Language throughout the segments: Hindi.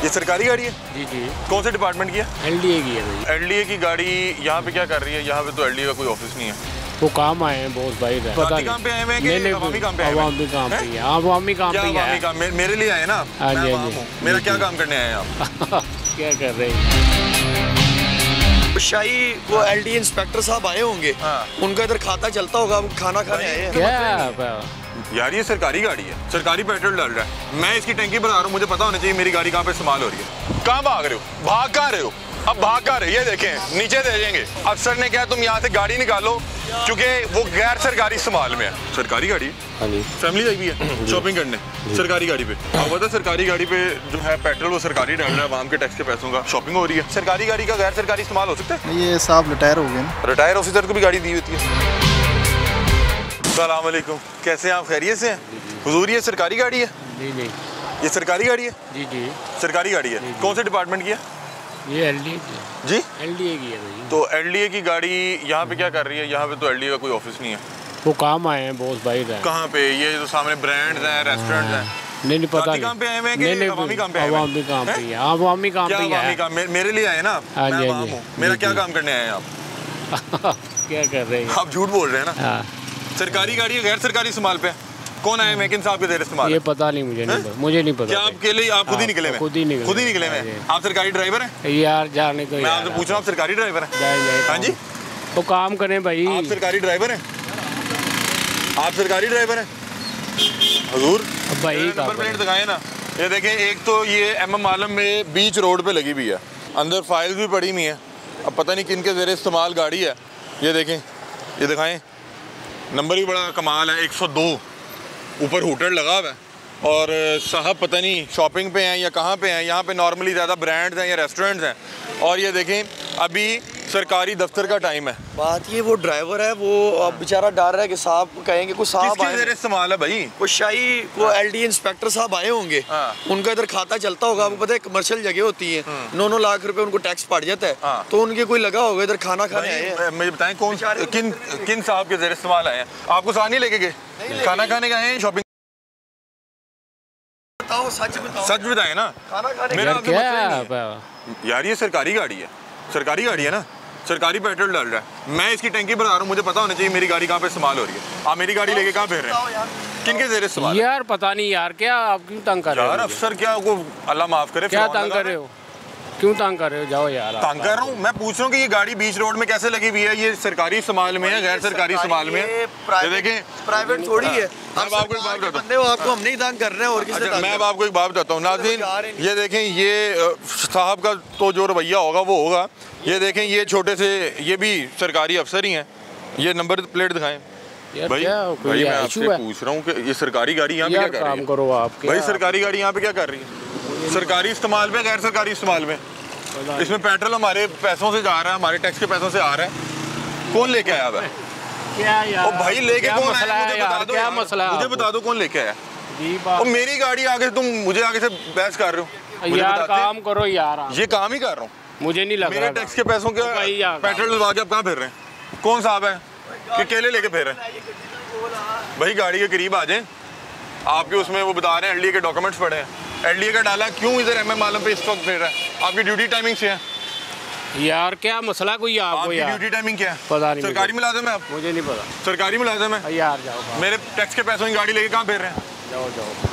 ये सरकारी गाड़ी है? जी जी। कौन से डिपार्टमेंट की है? एलडीए की है भाई। एलडीए की गाड़ी यहाँ पे क्या कर रही है? यहाँ पे तो एलडीए का कोई ऑफिस नहीं है। वो काम आए हैं बहुत भाई। पता नहीं काम पे आए हुए हैं कि अवामी काम पे आए हुए हैं? अवामी काम पे है। अवामी काम पे है। काम मेरे लिए आए ना? हाँ जी, हाँ जी। मेरा क्या काम करने आए हैं आप? क्या कर रहे हैं? शाही वो एलडीए इंस्पेक्टर साहब आए होंगे। हाँ। उनका इधर खाता चलता होगा, खाना खाने आए हैं। क्या यार ये सरकारी गाड़ी है, सरकारी पेट्रोल डाल रहा है, मैं इसकी टंकी भरा रहा हूँ, मुझे पता होना चाहिए मेरी गाड़ी कहाँ पे इस्तेमाल हो रही है। कहाँ भाग रहे हो? भाग कहाँ रहे हो? अब भाग कहाँ रहे? ये देखें नीचे दे देंगे। अफसर ने कहा तुम यहाँ से गाड़ी निकालो क्योंकि वो गैर सरकारी इस्तेमाल में है। सरकारी गाड़ी है, फैमिली आई हुई है शॉपिंग करने सरकारी गाड़ी पे। अब बता सरकारी गाड़ी पे जो है पेट्रोल वो सरकारी डाल रहा है, आवाम के टैक्स के पैसों का शॉपिंग हो रही है। सरकारी गाड़ी का गैर सरकारी इस्तेमाल हो सकता है? ये साहब रिटायर हो गए ना। रिटायर ऑफिसर को भी गाड़ी दी होती है। अस्सलाम वालेकुम, कैसे हैं आप? खैरियत से हैं? हुजूर ये सरकारी गाड़ी है? जी नहीं, ये सरकारी गाड़ी है? जी जी सरकारी गाड़ी है। कौन से डिपार्टमेंट की है? ये एलडीए की। जी एलडीए की है भाई। तो एलडीए की गाड़ी यहाँ पे क्या कर रही है? यहाँ पे तो एलडीए का कोई ऑफिस नहीं है। वो काम आए हैं बहुत भाई। कहाँ पे? ये जो सामने ब्रांड्स हैं, रेस्टोरेंट्स हैं। नहीं पता काम पे आए हुए हैं कि अवामी काम पे आए हुए हैं? अवामी काम पे है। अवामी काम पे है। मेरे लिए आए ना? हाँ जी, मैं हाँ आवाम जी। हूँ। मेरा क्या काम करने आए हैं आप? क्या कर रहे हैं? आप झूठ बोल रहे हैं ना? सरकारी गाड़ी है, गैर सरकारी इस्तेमाल पे कौन आए हैं? किन साहब के जेर इस्तेमाल? ये पता नहीं, मुझे नहीं पता। क्या आपके लिए आप खुद ही निकले हैं? खुद ही निकले हैं। आप सरकारी ड्राइवर हैं? यार जाने को। मैं आपसे पूछ रहा हूँ, आप सरकारी ड्राइवर हैं? हाँ जी, तो काम करें भाई। आप सरकारी ड्राइवर हैं? आप सरकारी ड्राइवर हैं हुजूर? भाई नंबर प्लेट दिखाएं ना। ये देखें, एक तो ये एमएम आलम में बीच रोड पे लगी हुई है, अंदर फाइल्स भी पड़ी हुई हैं। अब पता नहीं किन के ज़ेरे इस्तेमाल गाड़ी है। ये देखें, ये दिखाएं, नंबर भी बड़ा कमाल है, 102, ऊपर हूटर लगा हुआ है। और साहब पता नहीं शॉपिंग पे हैं या कहाँ पे हैं। यहाँ पे नॉर्मली ज़्यादा ब्रांड्स हैं या रेस्टोरेंट्स हैं। और ये देखें, अभी सरकारी दफ्तर का टाइम है। बात ये वो ड्राइवर है, वो बेचारा डर रहा है कि साहब कहेंगे कुछ साहब आए हैं। इस्तेमाल है भाई? वो शाही वो एलडीए इंस्पेक्टर साहब आए होंगे। उनका इधर खाता चलता होगा, आपको पता है कमर्शियल जगह होती है, 9-9 लाख रुपए उनको टैक्स पड़ जाता है। तो उनके कोई लगा होगा इधर खाना खाने आए हैं। मुझे बताएं कौन किन साहब के ज़ेर इस्तेमाल आए हैं? आपको साथ नहीं लेके गए? खाना खाने का है, शॉपिंग? सच बताएं ना। मेरा यार ये सरकारी गाड़ी है, सरकारी गाड़ी है ना? सरकारी पेट्रोल डाल रहा है, मैं इसकी टंकी भरा रहा हूँ, मुझे पता होना चाहिए मेरी गाड़ी कहाँ पे इस्तेमाल हो रही है। आप मेरी गाड़ी लेके कहाँ फिर रहे हैं? किनके ज़ेरे इस्तेमाल? यार पता नहीं यार, क्या आप क्यों तंग कर रहे हो? यार अफसर क्या को अल्लाह माफ करे, क्या तंग कर रहे हो? क्यों तंग कर रहे हो? जाओ यार। तंग कर रहा हूँ? मैं पूछ रहा हूँ कि ये गाड़ी बीच रोड में कैसे लगी हुई है? ये सरकारी इस्तेमाल में है, गैर सरकारी इस्तेमाल में है? ये देखें, प्राइवेट थोड़ी है। मैं आपको एक बात बताता हूँ, आपको हम नहीं तंग कर रहे हैं और किसी मैं आपको एक बात बताता हूँ नाज़रीन। ये देखें, ये साहब का तो जो रवैया होगा वो होगा। ये देखें, ये छोटे से ये भी सरकारी अफसर ही हैं। ये नंबर प्लेट दिखाएं भाई। भाई मैं आपसे पूछ रहा हूँ कि ये सरकारी गाड़ी यहाँ पे क्या कर रही है? काम करो आप भाई, सरकारी गाड़ी यहाँ पे क्या कर रही है? सरकारी इस्तेमाल में, गैर सरकारी इस्तेमाल में? इसमें पेट्रोल हमारे पैसों से जा रहा है, हमारे टैक्स के पैसों से आ रहा है। कौन लेके आया है? क्या यार? ओ भाई लेके कौन आया? मुझे बता दो, क्या मसला है? मुझे बता दो कौन लेके आया? जी बात। और मेरी गाड़ी आगे तुम मुझे आगे से बहस कर रहे हो? यार काम करो यार। ये काम ही कर रहा हूँ, मुझे नहीं लग रहा। मेरे टैक्स के पैसों के पेट्रोल डलवा के आप कहाँ फिर रहे हैं? कौन साहब है कि केले लेके फिर रहे हैं? भाई गाड़ी के करीब आ जाए। आपके उसमें वो बता रहे हैं एलडीए के डॉक्यूमेंट्स पड़े हैं, एलडीए का डाला, क्यों इधर एमएम आलम पे इस वक्त फिर रहा है? आपकी ड्यूटी टाइमिंग से है यार? क्या मसला कोई आपको यार? ड्यूटी टाइमिंग क्या है? पता नहीं। सरकारी मुलाजिम है आप? मुझे नहीं पता। सरकारी मुलाजिम है यार? जाओ। मेरे टैक्स के पैसों की गाड़ी लेके कहाँ फिर रहे हैं? जाओ।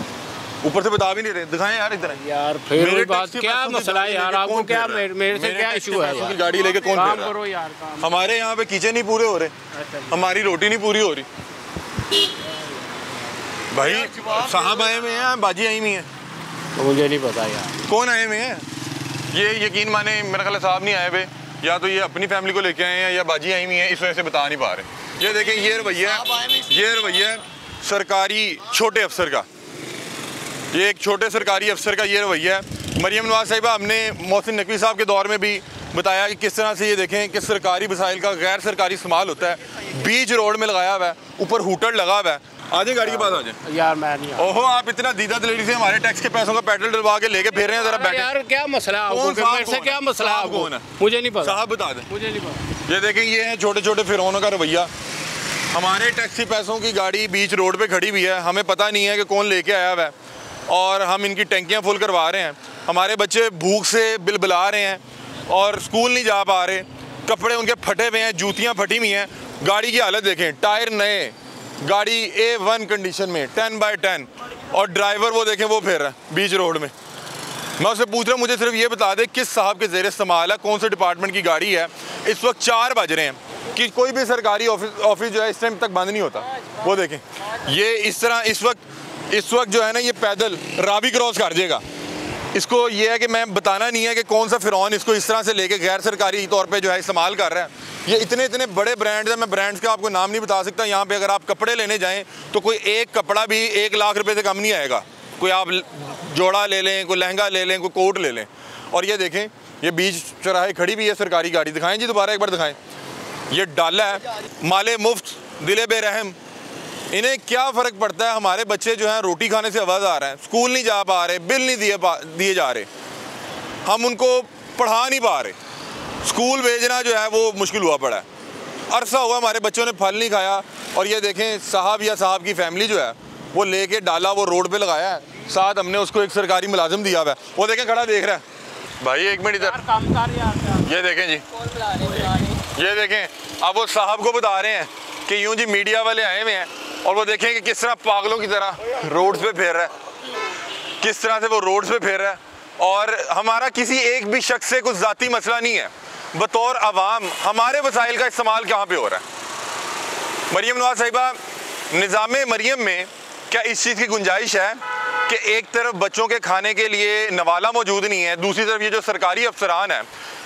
ऊपर से बता भी नहीं रहे, दिखाएं यार इधर यार। फिर मेरे बात क्या मसला है यार? आपको क्या मेरे से क्या इशू है? की गाड़ी लेके कौन काम करो यार। काम हमारे यहाँ पे किचन नहीं पूरे हो रहे, हमारी रोटी नहीं पूरी हो रही। भाई साहब आए हुए हैं, बाजी आई हुई हैं? तो मुझे नहीं पता यार कौन आए हुए हैं। ये यकीन माने मेरा ख्याल साहब नहीं आए हुए, या तो ये अपनी फैमिली को लेके आए हैं या बाजी आई हुई हैं, इस वजह से बता नहीं पा रहे। ये देखें, ये रवैया सरकारी छोटे अफसर का, ये एक छोटे सरकारी अफसर का ये रवैया है। मरियम नवाज साहिबा, हमने मोहसिन नकवी साहब के दौर में भी बताया कि किस तरह से ये देखें कि सरकारी वसाइल का गैर सरकारी इस्तेमाल होता है। बीच रोड में लगाया हुआ है, ऊपर हूटर लगा हुआ है। आ जाए गाड़ी के पास, आ जाए यार। मैं नहीं। ओहो, आप इतना दीदा दिलेरी से हमारे टैक्स के पैसों का पेट्रोल डलवा के लेके फिर रहे हैं। जरा बैठे यार, क्या मसला है? मेरे से क्या मसला है? कौन है? मुझे नहीं पता। साहब बता दें। मुझे नहीं पता। ये देखें, ये है छोटे छोटे फिरौनों का रवैया। हमारे टैक्सी पैसों की गाड़ी बीच रोड पे खड़ी हुई है, हमें पता नहीं है कि कौन लेके आया हुआ है, और हम इनकी टंकियाँ फुल करवा रहे हैं। हमारे बच्चे भूख से बिलबिला रहे हैं और स्कूल नहीं जा पा रहे, कपड़े उनके फटे हुए हैं, जूतियाँ फटी हुई हैं, गाड़ी की हालत देखें, टायर नए, गाड़ी A1 कंडीशन में 10/10, और ड्राइवर वो देखें वो फिर रहा है बीच रोड में। मैं उससे पूछ रहा हूँ मुझे सिर्फ ये बता दे किस साहब के ज़ेर इस्तेमाल है, कौन से डिपार्टमेंट की गाड़ी है। इस वक्त 4 बज रहे हैं कि कोई भी सरकारी ऑफिस जो है इस टाइम तक बंद नहीं होता। वो देखें ये इस तरह इस वक्त जो है ना ये पैदल रावी क्रॉस कर जाएगा। इसको ये है कि मैं बताना नहीं है कि कौन सा फिरौन इसको इस तरह से लेके गैर सरकारी तौर पे जो है इस्तेमाल कर रहा है। ये इतने बड़े ब्रांड्स हैं, मैं ब्रांड्स का आपको नाम नहीं बता सकता। यहाँ पे अगर आप कपड़े लेने जाएं तो कोई एक कपड़ा भी 1 लाख रुपए से कम नहीं आएगा। कोई आप जोड़ा ले लें, कोई लहंगा ले लें, कोई कोट ले लें। और ये देखें ये बीच चौराहे खड़ी भी है सरकारी गाड़ी। दिखाएं जी, दोबारा एक बार दिखाएं। ये डाला है माले मुफ्त, दिले बेरहम। इन्हें क्या फ़र्क पड़ता है? हमारे बच्चे जो हैं रोटी खाने से आवाज़ आ रहा है, स्कूल नहीं जा पा रहे, बिल नहीं दिए जा रहे, हम उनको पढ़ा नहीं पा रहे, स्कूल भेजना जो है वो मुश्किल हुआ पड़ा है। अरसा हुआ हमारे बच्चों ने फल नहीं खाया। और ये देखें साहब या साहब की फैमिली जो है वो लेके डाला वो रोड पे लगाया है, साथ हमने उसको एक सरकारी मुलाजिम दिया हुआ है। वो देखें खड़ा देख रहा है। भाई एक मिनट इधर, ये देखें जी, ये देखें। अब वो साहब को बता रहे हैं कि यूं जी मीडिया वाले आए हुए हैं और वो देखें कि किस तरह पागलों की तरह रोड्स पे फिर रहा है, किस तरह से वो रोड्स पे फिर रहा है। और हमारा किसी एक भी शख्स से कुछ ज़ाती मसला नहीं है, बतौर अवाम हमारे वसाइल का इस्तेमाल कहाँ पे हो रहा है। मरियम नवाज साहिबा, निज़ाम मरियम में क्या इस चीज़ की गुंजाइश है कि एक तरफ बच्चों के खाने के लिए नवाला मौजूद नहीं है, दूसरी तरफ ये जो सरकारी अफसरान है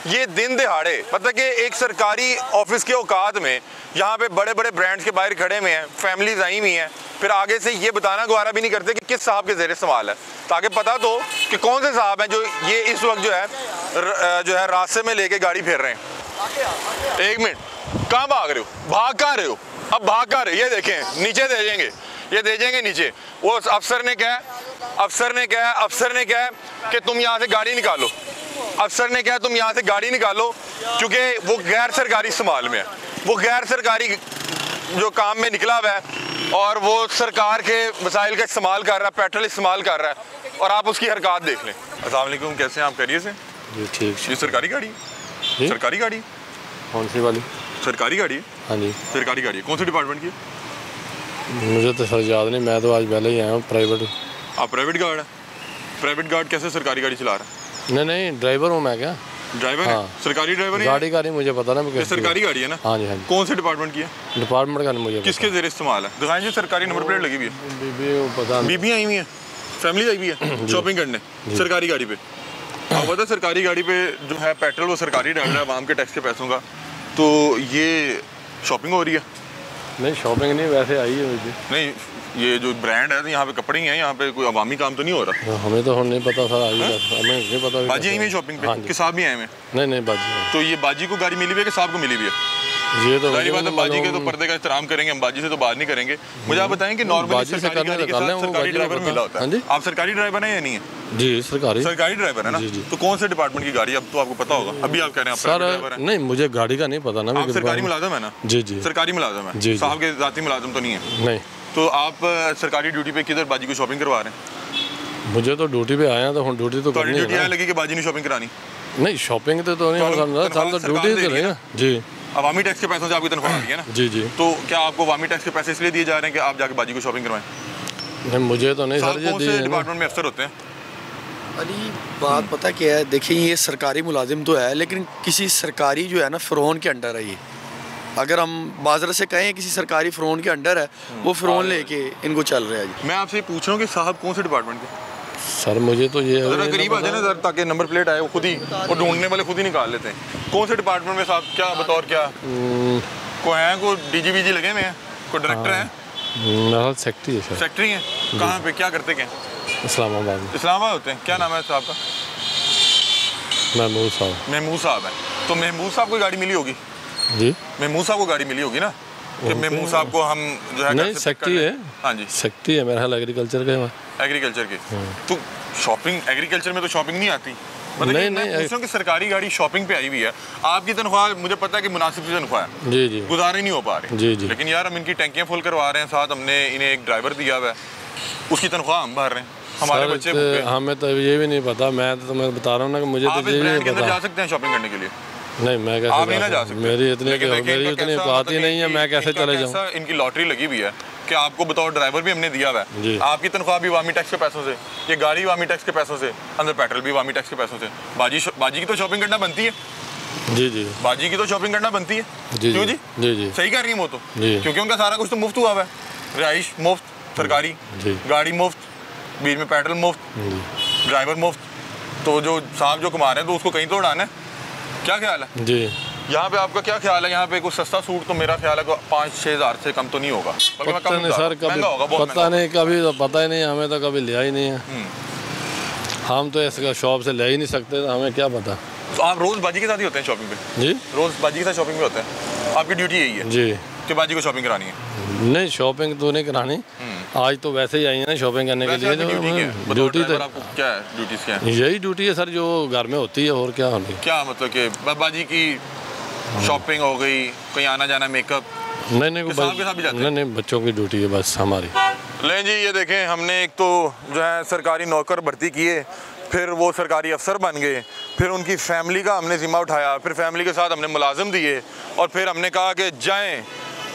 ये दिन दिहाड़े, मतलब कि एक सरकारी ऑफिस के औकात में यहाँ पे बड़े बड़े ब्रांड्स के बाहर खड़े हुए हैं, फैमिलीज आई हुई हैं, फिर आगे से ये बताना गवारा भी नहीं करते कि किस साहब के ज़ेर इस्तेमाल है, ताकि पता तो कि कौन से साहब हैं जो ये इस वक्त जो है रास्ते में लेके गाड़ी फेर रहे हैं। एक मिनट, कहाँ भाग रहे हो? भाग कहाँ रहे हो? अब भाग कहाँ रहे? ये देखें नीचे दे देंगे, ये दे देंगे नीचे। वो अफसर ने कहा कि तुम यहाँ से गाड़ी निकालो। अफसर ने कहा तुम यहाँ से गाड़ी निकालो क्योंकि वो गैर सरकारी इस्तेमाल में है, वो गैर सरकारी जो काम में निकला हुआ है और वो सरकार के वसाइल का इस्तेमाल कर रहा है, पेट्रोल इस्तेमाल कर रहा है, और आप उसकी हरकत देख लें। अस्सलाम वालेकुम, कैसे हैं आप? करिए से जी ठीक। ये सरकारी गाड़ी? सरकारी गाड़ी कौन सी वाली? सरकारी गाड़ी है? हाँ जी सरकारी गाड़ी है। कौन से डिपार्टमेंट की? मुझे तो सर याद नहीं, मैं तो आज पहले ही आया हूँ। प्राइवेट? आप प्राइवेट गार्ड है? प्राइवेट गार्ड कैसे सरकारी गाड़ी चला रहा है? नहीं ड्राइवर हूँ मैं। क्या ड्राइवर हाँ। है? सरकारी ड्राइवर है? गाड़ी का नहीं मुझे पता ना। ये सरकारी गाड़ी है ना? हाँ जी हाँ जी। कौन से डिपार्टमेंट की है? डिपार्टमेंट का नहीं मुझे किसके ज़ेर इस्तेमाल है? दिखाएं जी, सरकारी नंबर प्लेट लगी हुई है। बीबी पता नहीं। बीबी आई हुई है, फैमिली आई हुई है शॉपिंग करने सरकारी गाड़ी पे। आप पता सरकारी गाड़ी पे जो है पेट्रोल वो सरकारी डाल रहा है आवाम के टैक्स के पैसों का, तो ये शॉपिंग हो रही है? नहीं शॉपिंग नहीं, वैसे आई है मुझे। नहीं ये जो ब्रांड है यहाँ पे कपड़े ही हैं, यहाँ पे कोई अवामी काम तो नहीं हो रहा? हमें तो नहीं पता सर, आई हमें नहीं पता। बाजी आई हुई शॉपिंग पे कि साहब भी आए हुए? नहीं बाजी। तो ये बाजी को गाड़ी मिली हुई है कि साहब को मिली हुई है? ये तो सारी बात है, बाजी के तो पर्दे का एहतराम करेंगे हम, बाजी से तो बात नहीं करेंगे। मुझे आप बताएं कि नॉर्मली सरकारी गाड़ी के साथ सरकारी ड्राइवर मिला होता है? आप सरकारी ड्राइवर हैं या नहीं है? जी सरकारी ड्राइवर है ना? तो कौन से डिपार्टमेंट की गाड़ी? अब तो आपको पता होगा, अभी आप कह रहे हैं सर। नहीं मुझे गाड़ी का नहीं पता ना। आप सरकारी मुलाजिम है ना? जी सरकारी मुलाजिम है, साहब के जाती मुलाजिम तो नहीं है? नहीं। तो आप सरकारी ड्यूटी पे किधर बाजी को शॉपिंग करवा रहे हैं? मुझे तो ड्यूटी पे आया, तो हम ड्यूटी तो करनी है। ड्यूटी आने लगी कि बाजी ने शॉपिंग करानी? नहीं शॉपिंग तो नहीं तो ड्यूटी करेगा जी। अवामी टैक्स के पैसों से आपकी तनख्वाह आ रही है ना? जी। तो क्या आपको अवामी टैक्स के पैसे इसलिए दिए जा रहे हैं कि आप जाके बाजी को शॉपिंग करवाएं? नहीं मुझे तो नहीं सर। कौन से डिपार्टमेंट में अफसर होते हैं? अली बात पता क्या है, देखिए ये सरकारी मुलाजिम तो है लेकिन किसी सरकारी जो है ना फ़िरौन के अंडर है ये। अगर हम बाज़ार से कहें किसी सरकारी फ़िरौन के अंडर है, वो फ़िरौन लेके इनको चल रहा है जी। मैं आपसे पूछ रहा हूँ कि साहब कौन से डिपार्टमेंट के? सर मुझे तो ये ज़रा करीब आ जाए ना सर, ताकि नंबर प्लेट आए, वो खुद ही और ढूंढने वाले खुद ही निकाल लेते हैं। कौन से डिपार्टमेंट में साहब? क्या बतौर क्या कोई हैं? कोई DG लगे हुए हैं? कोई डायरेक्टर हैं? मेरा सेक्रेटरी है सर। सेक्रेटरी हैं? कहाँ पे क्या करते क्या? इस्लामाबाद होते हैं। क्या नाम है साहब का? महमूद साहब है। तो महमूद साहब को गाड़ी मिली होगी जी? महमूद साहब को गाड़ी मिली होगी ना? कि महमूद साहब को हम जो है नहीं सेक्रेटरी है। हाँ जी सेक्रेटरी है मेरा ख्याल एग्रीकल्चर के। तो शॉपिंग एग्रीकल्चर में तो शॉपिंग नहीं आती? नहीं मैं पूछ रहा हूँ कि सरकारी गाड़ी शॉपिंग पे आई हुई है, आपकी तनख्वाह मुझे पता है कि मुनासिब सी तनख्वाह है जी, गुजारे नहीं हो पा रही लेकिन यार हम इनकी टैंकियाँ फुल करवा रहे हैं, साथ हमने इन्हें एक ड्राइवर दिया हुआ है, उसकी तनख्वाह हम भर रहे हैं, हमारे बच्चे भूखे। हमें तो ये भी नहीं पता, मैं बता रहा हूँ ना कि मुझे तो ये भी नहीं पता। जा सकते हैं शॉपिंग करने के लिए? नहीं, मैं कैसे आप नहीं ना जा सकते। मेरी इतनी बात ही नहीं है, मैं कैसे चले जाऊँ? इनकी लॉटरी लगी हुई है कि आपको बतौर ड्राइवर भी हमने दिया हुआ है, आपकी तनख्वाह भी वामी टैक्स के पैसों से, ये गाड़ी वामी टैक्स के पैसों से, अंदर पेट्रोल भी वामी टैक्स के पैसों से। बाजी की तो शॉपिंग करना बनती है। जी जी, बाजी की तो शॉपिंग करना बनती है। क्यों जी? जी जी, सही कह रही है वो तो, क्योंकि उनका सारा कुछ तो मुफ्त हुआ है। रिहाइश मुफ्त, सरकारी गाड़ी मुफ्त, बीच में पेट्रोल मुफ्त, ड्राइवर मुफ्त। तो जो साहब जो कमा रहे हैं तो उसको कहीं तो उड़ाना है। क्या ख्याल है जी? यहाँ पे आपका क्या ख्याल है? यहाँ पे कुछ सस्ता सूट तो मेरा ख्याल है 5-6 हज़ार से कम तो नहीं होगा। पता नहीं सर, कभी पता नहीं, कभी तो पता ही नहीं, हमें तो कभी लिया ही नहीं है। हम तो ऐसे शॉप से ले ही नहीं सकते, हमें क्या पता। तो आप रोज बाजी के साथ ही होते हैं शॉपिंग पे? जी, रोज बाजी के साथ शॉपिंग पे होते हैं। आपकी ड्यूटी यही है जी कि बाजी को शॉपिंग करानी है? नहीं, शॉपिंग तो नहीं करानी, आज तो वैसे ही आई है ना शॉपिंग करने के लिए। ड्यूटी तो क्या है? ड्यूटी क्या है? यही ड्यूटी है सर जो घर में होती है, और क्या होनी। क्या मतलब कि बाजी की शॉपिंग हो गई, कहीं आना जाना, मेकअप? नहीं, नहीं, बच्चों की ड्यूटी है बस हमारी। लें जी, ये देखें, हमने एक तो जो है सरकारी नौकर भर्ती किए, फिर वो सरकारी अफसर बन गए, फिर उनकी फैमिली का हमने ज़िम्मा उठाया, फिर फैमिली के साथ हमने मुलाजिम दिए, और फिर हमने कहा कि जाएं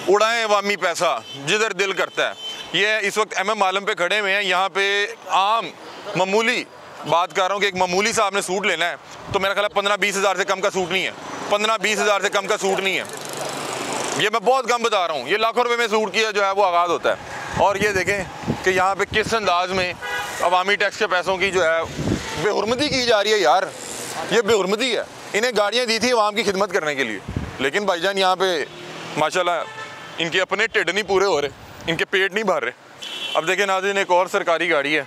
उड़ाएं अवामी पैसा जिधर दिल करता है। ये इस वक्त MM आलम पे खड़े हुए हैं। यहाँ पे आम मामूली बात कर रहा हूँ कि एक मामूली सा आपने सूट लेना है तो मेरा ख्याल है 15-20 हज़ार से कम का सूट नहीं है। 15-20 हज़ार से कम का सूट नहीं है। ये मैं बहुत कम बता रहा हूँ। ये लाखों रुपए में सूट की जो है वो आगाज़ होता है। और ये देखें कि यहाँ पे किस अंदाज में अवामी टैक्स के पैसों की जो है बेहुरमती की जा रही है। यार ये बेहुरमती है। इन्हें गाड़ियाँ दी थी आवाम की खिदमत करने के लिए, लेकिन भाईजान यहाँ पे माशाल्लाह इनके अपने टिड नहीं पूरे हो रहे, इनके पेट नहीं भर रहे। अब देखें नाज़रीन, एक और सरकारी गाड़ी है।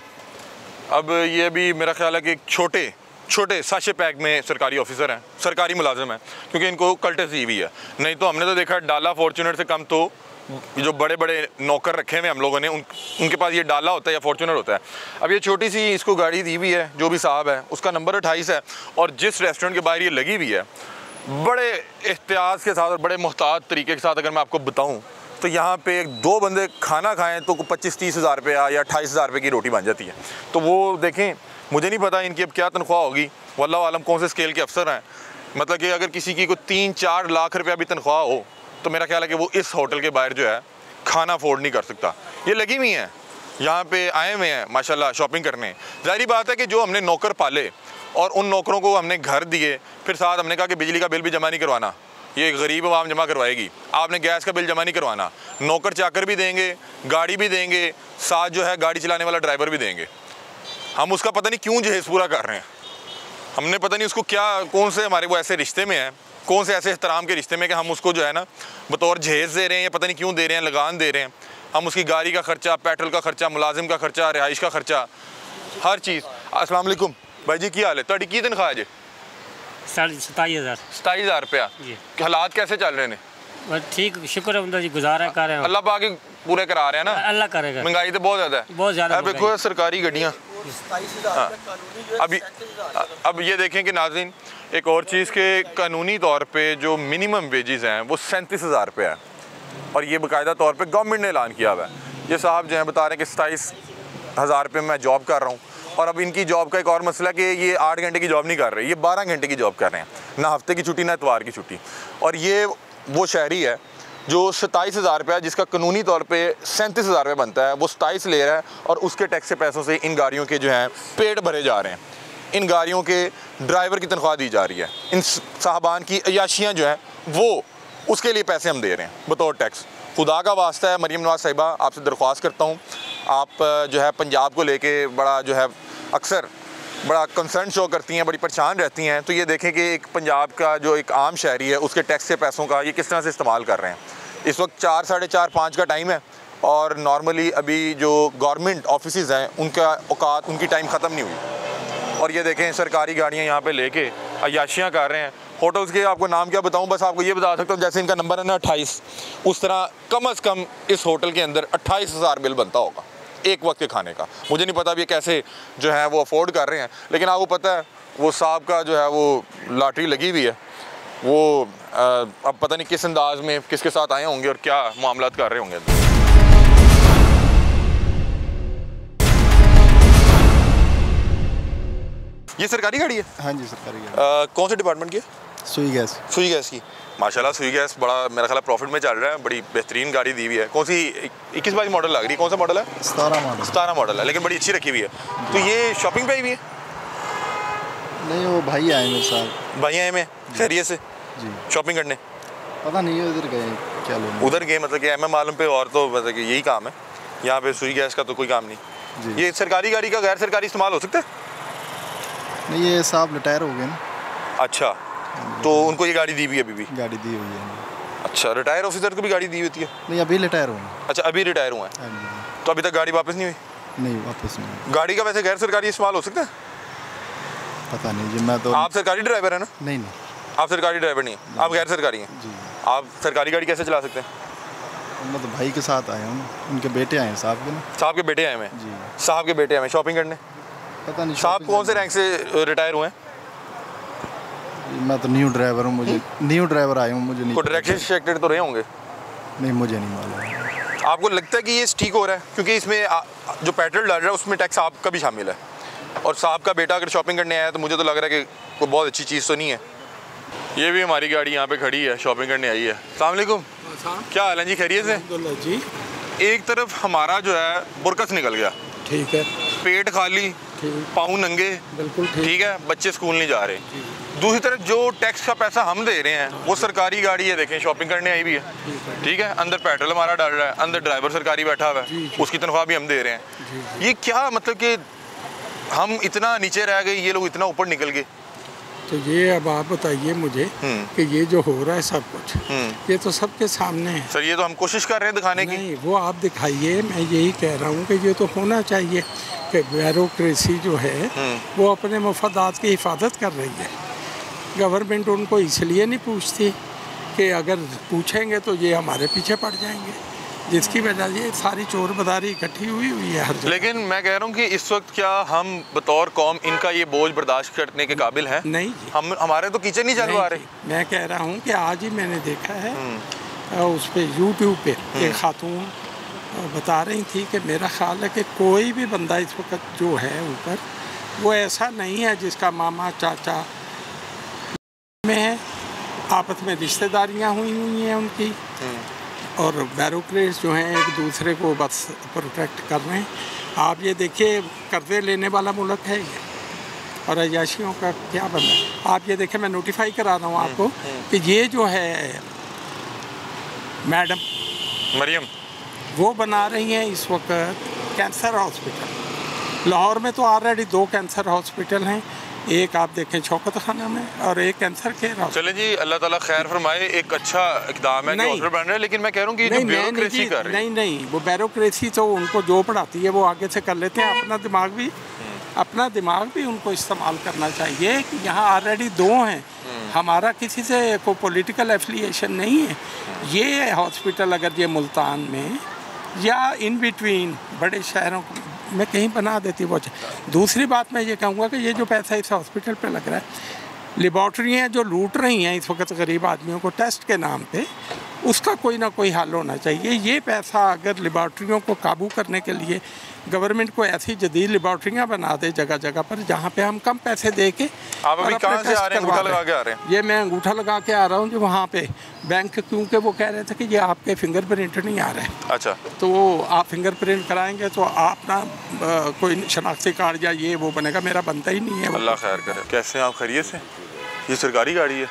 अब ये भी मेरा ख्याल है कि छोटे साशे पैक में सरकारी ऑफिसर हैं, सरकारी मुलाजिम हैं, क्योंकि इनको कल्टे सी हुई है। नहीं तो हमने तो देखा डाला फॉर्चूनर से कम तो जो बड़े बड़े नौकर रखे हुए हम लोगों ने उनके पास ये डाला होता है या फॉर्चूनर होता है। अब ये छोटी सी इसको गाड़ी दी हुई है, जो भी साहब है उसका नंबर 28 है, और जिस रेस्टोरेंट के बाहर ये लगी हुई है, बड़े एहतियात के साथ और बड़े मुहतात तरीके के साथ अगर मैं आपको बताऊं तो यहाँ पे 2 बंदे खाना खाएं तो 25-30 हज़ार रुपया या 28 हज़ार रुपये की रोटी बन जाती है। तो वो देखें, मुझे नहीं पता इनकी अब क्या तनख्वाह होगी, वल्लाह आलम कौन से स्केल के अफसर हैं। मतलब कि अगर किसी की कोई 3-4 लाख रुपया भी तनख्वाह हो तो मेरा ख्याल है कि वो इस होटल के बाहर जो है खाना अफोर्ड नहीं कर सकता। ये लगी हुई हैं, यहाँ पे आए हुए हैं माशाल्लाह शॉपिंग करने। ज़ाहिर बात है कि जो हमने नौकर पाले और उन नौकरों को हमने घर दिए, फिर साथ हमने कहा कि बिजली का बिल भी जमा नहीं करवाना, ये गरीब आवाम जमा करवाएगी, आपने गैस का बिल जमा नहीं करवाना, नौकर चाकर भी देंगे, गाड़ी भी देंगे, साथ जो है गाड़ी चलाने वाला ड्राइवर भी देंगे। हम उसका पता नहीं क्यों जहेज़ पूरा कर रहे हैं। हमने पता नहीं उसको क्या, कौन से हमारे वो ऐसे रिश्ते में है, कौन से ऐसे एहतराम के रिश्ते में कि हम उसको जो है ना बतौर जहेज़ दे रहे हैं, या पता नहीं क्यों दे रहे हैं, लगान दे रहे हैं। हम उसकी गाड़ी का खर्चा, पेट्रोल का खर्चा, मुलाजिम का खर्चा, रिहाइश का खर्चा, हर चीज़। अस्सलाम वालेकुम भाई जी, की हाल है? ਤੁਹਾਡੀ की तनख्वाह है जी? 27,000 रुपया। हालात कैसे चल रहे हैं? ठीक, शुक्र है जी, गुजारा कर रहे हैं। अल्लाह पाक पूरे करा रहे हैं ना? अल्लाह करेगा। महंगाई तो बहुत ज़्यादा है, बहुत ज़्यादा। देखो सरकारी गाड़ियाँ अब ये देखें कि नाज़रीन, एक और चीज़ के कानूनी तौर पे जो मिनिमम वेजेस हैं वो 37,000 रुपये है, और ये बाकायदा तौर पे गवर्नमेंट ने ऐलान किया हुआ है। ये साहब जो है बता रहे हैं कि 27,000 रुपये में मैं जॉब कर रहा हूँ, और अब इनकी जॉब का एक और मसला कि ये 8 घंटे की जॉब नहीं कर रहे, ये 12 घंटे की जॉब कर रहे हैं, ना हफ्ते की छुट्टी ना इतवार की छुट्टी। और ये वो शहरी है जो 27,000 रुपया, जिसका कानूनी तौर पे 37,000 रुपये बनता है, वो 27 ले रहा है, और उसके टैक्स के पैसों से इन गाड़ियों के जो हैं पेट भरे जा रहे हैं। इन गाड़ियों के ड्राइवर की तनख्वाह दी जा रही है, इन साहबान की अयाशियाँ जो हैं वो उसके लिए पैसे हम दे रहे हैं बतौर टैक्स। खुदा का वास्ता है मरीम नवाज़ साहिबा, आपसे दरख्वास्त करता हूँ, आप जो है पंजाब को लेके बड़ा जो है अक्सर बड़ा कंसर्न शो करती हैं, बड़ी परेशान रहती हैं। तो ये देखें कि एक पंजाब का जो एक आम शहरी है उसके टैक्स के पैसों का ये किस तरह से इस्तेमाल कर रहे हैं। इस वक्त 4, साढ़े 4, 5 का टाइम है, और नॉर्मली अभी जो गवर्नमेंट ऑफिसेज़ हैं उनका औकात, उनकी टाइम ख़त्म नहीं हुई, और ये देखें सरकारी गाड़ियाँ यहाँ पे लेके अयाशियाँ कर रहे हैं। होटल्स के आपको नाम क्या बताऊँ, बस आपको ये बता सकता हूँ, जैसे इनका नंबर है ना 28, उस तरह कम अज़ कम इस होटल के अंदर 28,000 बिल बनता होगा एक वक्त के खाने का। मुझे नहीं पता अब ये कैसे जो है वो अफोर्ड कर रहे हैं, लेकिन आपको पता है वो साहब का जो है वो लॉटरी लगी हुई है, वो अब पता नहीं किस अंदाज में किसके साथ आए होंगे और क्या मामलात कर रहे होंगे। ये सरकारी गाड़ी है? हाँ जी सरकारी गाड़ी। कौन से डिपार्टमेंट की है? सुई गैस। सुई गैस की। माशाल्लाह सुई गैस बड़ा मेरा ख्याल प्रॉफिट में चल रहा है, बड़ी बेहतरीन गाड़ी दी हुई है। कौन सी 21-22 मॉडल लग रही है? कौन सा मॉडल है? 17 मॉडल है, लेकिन बड़ी अच्छी रखी हुई है। तो ये शॉपिंग पे आई हुई है? नहीं वो भाई आए मेरे साथ। भाई आए में खैरियत से जी शॉपिंग करने? पता नहीं है उधर गए क्या लेने। उधर गए मतलब कि एम मालूम पे, और तो मतलब कि यही काम है यहाँ पे, सुई गैस का तो कोई काम नहीं जी। ये सरकारी गाड़ी का गैर सरकारी इस्तेमाल हो सकता है? नहीं ये साहब रिटायर हो गए ना। अच्छा, तो उनको ये गाड़ी दी हुई है? अभी भी गाड़ी दी हुई है। अच्छा, रिटायर ऑफिसर को भी गाड़ी दी होती है? नहीं अभी रिटायर हुए। अच्छा, अभी रिटायर हुआ है। तो अभी तक गाड़ी वापस नहीं हुई? नहीं वापस नहीं। गाड़ी का वैसे गैर सरकारी इस्तेमाल हो सकता है? पता नहीं जी, मैं तो। आप सरकारी ड्राइवर है ना? नहीं आप सरकारी ड्राइवर नहीं है, आप गैर सरकारी हैं जी। आप सरकारी गाड़ी कैसे चला सकते हैं? मैं तो भाई के साथ आया हूँ, उनके बेटे आए हैं साहब के ना। साहब के बेटे आए हैं? जी साहब के बेटे आए हैं शॉपिंग करने? पता नहीं साहब कौन से रैंक से रिटायर हुए हैं? मैं तो न्यू ड्राइवर हूँ, मुझे न्यू ड्राइवर आया हूँ, मुझे नहीं। डायरेक्शन सेक्टर तो रहे होंगे? नहीं मुझे नहीं मालूम। आपको लगता है कि ये ठीक हो रहा है? क्योंकि इसमें जो पेट्रोल डाल रहा है उसमें टैक्स आपका भी शामिल है, और साहब का बेटा अगर शॉपिंग करने आया तो मुझे तो लग रहा है कि कोई बहुत अच्छी चीज़ तो नहीं है। ये भी हमारी गाड़ी यहाँ पे खड़ी है, शॉपिंग करने आई है। अस्सलाम वालेकुम, क्या हाल है जी? खैरियत से? जी। एक तरफ हमारा जो है बुरकस निकल गया, ठीक है, पेट खाली, पाँव नंगे, बिल्कुल ठीक है, बच्चे स्कूल नहीं जा रहे। दूसरी तरफ जो टैक्स का पैसा हम दे रहे हैं वो सरकारी गाड़ी है, देखें शॉपिंग करने आई भी है, ठीक है, अंदर पेट्रोल हमारा डाल रहा है, अंदर ड्राइवर सरकारी बैठा हुआ है, उसकी तनख्वाह भी हम दे रहे हैं। ये क्या मतलब कि हम इतना नीचे रह गए, ये लोग इतना ऊपर निकल गए? तो ये अब आप बताइए मुझे कि ये जो हो रहा है सब कुछ, ये तो सबके सामने है सर। ये तो हम कोशिश कर रहे हैं दिखाने की। नहीं वो आप दिखाइए, मैं यही कह रहा हूँ कि ये तो होना चाहिए कि ब्यूरोक्रेसी जो है वो अपने मफादात की हिफाजत कर रही है। गवर्नमेंट उनको इसलिए नहीं पूछती कि अगर पूछेंगे तो ये हमारे पीछे पड़ जाएंगे, जिसकी वजह से सारी चोर बदारी इकट्ठी हुई है हर जगह। लेकिन मैं कह रहा हूँ कि इस वक्त क्या हम बतौर कौम इनका ये बोझ बर्दाश्त करने के काबिल हैं? नहीं हम हमारे तो कीचड़ नहीं चलवा रहे। मैं कह रहा हूँ कि आज ही मैंने देखा है उस पर यूट्यूब पे एक खातून बता रही थी कि मेरा ख्याल है कि कोई भी बंदा इस वक्त जो है ऊपर वो ऐसा नहीं है जिसका मामा चाचा में है, आपस में रिश्तेदारियाँ हुई हैं उनकी, और बैरोक्रेट्स जो हैं एक दूसरे को बस प्रोटेक्ट कर रहे हैं। आप ये देखिए कर्जे लेने वाला मुल्क है ये, और अयाशियों का क्या बनना। आप ये देखिए, मैं नोटिफाई करा रहा हूँ आपको कि ये जो है मैडम मरियम वो बना रही हैं इस वक्त कैंसर हॉस्पिटल। लाहौर में तो ऑलरेडी 2 कैंसर हॉस्पिटल हैं, एक आप देखें शौकत खाना में और एक कैंसर केयर। चले जी, अल्लाह ताला खैर फरमाए, एक अच्छा इकदाम है कि हॉस्पिटल बन रहा है, लेकिन मैं कह रहा हूँ कि जो ब्यूरोक्रेसी कर रही है। नहीं वो ब्यूरोक्रेसी तो उनको जो पढ़ाती है वो आगे से कर लेते हैं, अपना दिमाग भी उनको इस्तेमाल करना चाहिए कि यहाँ ऑलरेडी 2 हैं, हमारा किसी से कोई पॉलिटिकल एफिलिएशन नहीं है। ये हॉस्पिटल अगर ये मुल्तान में या इन बिटवीन बड़े शहरों में कहीं बना देती वो। दूसरी बात मैं ये कहूँगा कि ये जो पैसा इस हॉस्पिटल पे लग रहा है, लेबॉर्ट्रियाँ जो लूट रही हैं इस वक्त गरीब आदमियों को टेस्ट के नाम पे, उसका कोई ना कोई हल होना चाहिए। ये पैसा अगर लेबॉर्ट्रियों को काबू करने के लिए गवर्नमेंट को ऐसी जदीद लेबॉर्ट्रियाँ बना दे जगह जगह पर, जहाँ पे हम कम पैसे दे के। आप अभी कहाँ से आ रहे हैं? अंगूठा लगा के आ रहे हैं? ये मैं अंगूठा लगा के आ रहा हूँ जो वहाँ पे बैंक, क्योंकि वो कह रहे थे कि ये आपके फिंगरप्रिंट नहीं आ रहे हैं। अच्छा, तो आप फिंगरप्रिंट कराएंगे तो आप ना कोई शनाख्ती कार्ड या ये वो बनेगा, मेरा बनता ही नहीं है। अल्लाह खैर करे। कैसे हैं आप? खैरियत से? ये सरकारी गाड़ी है,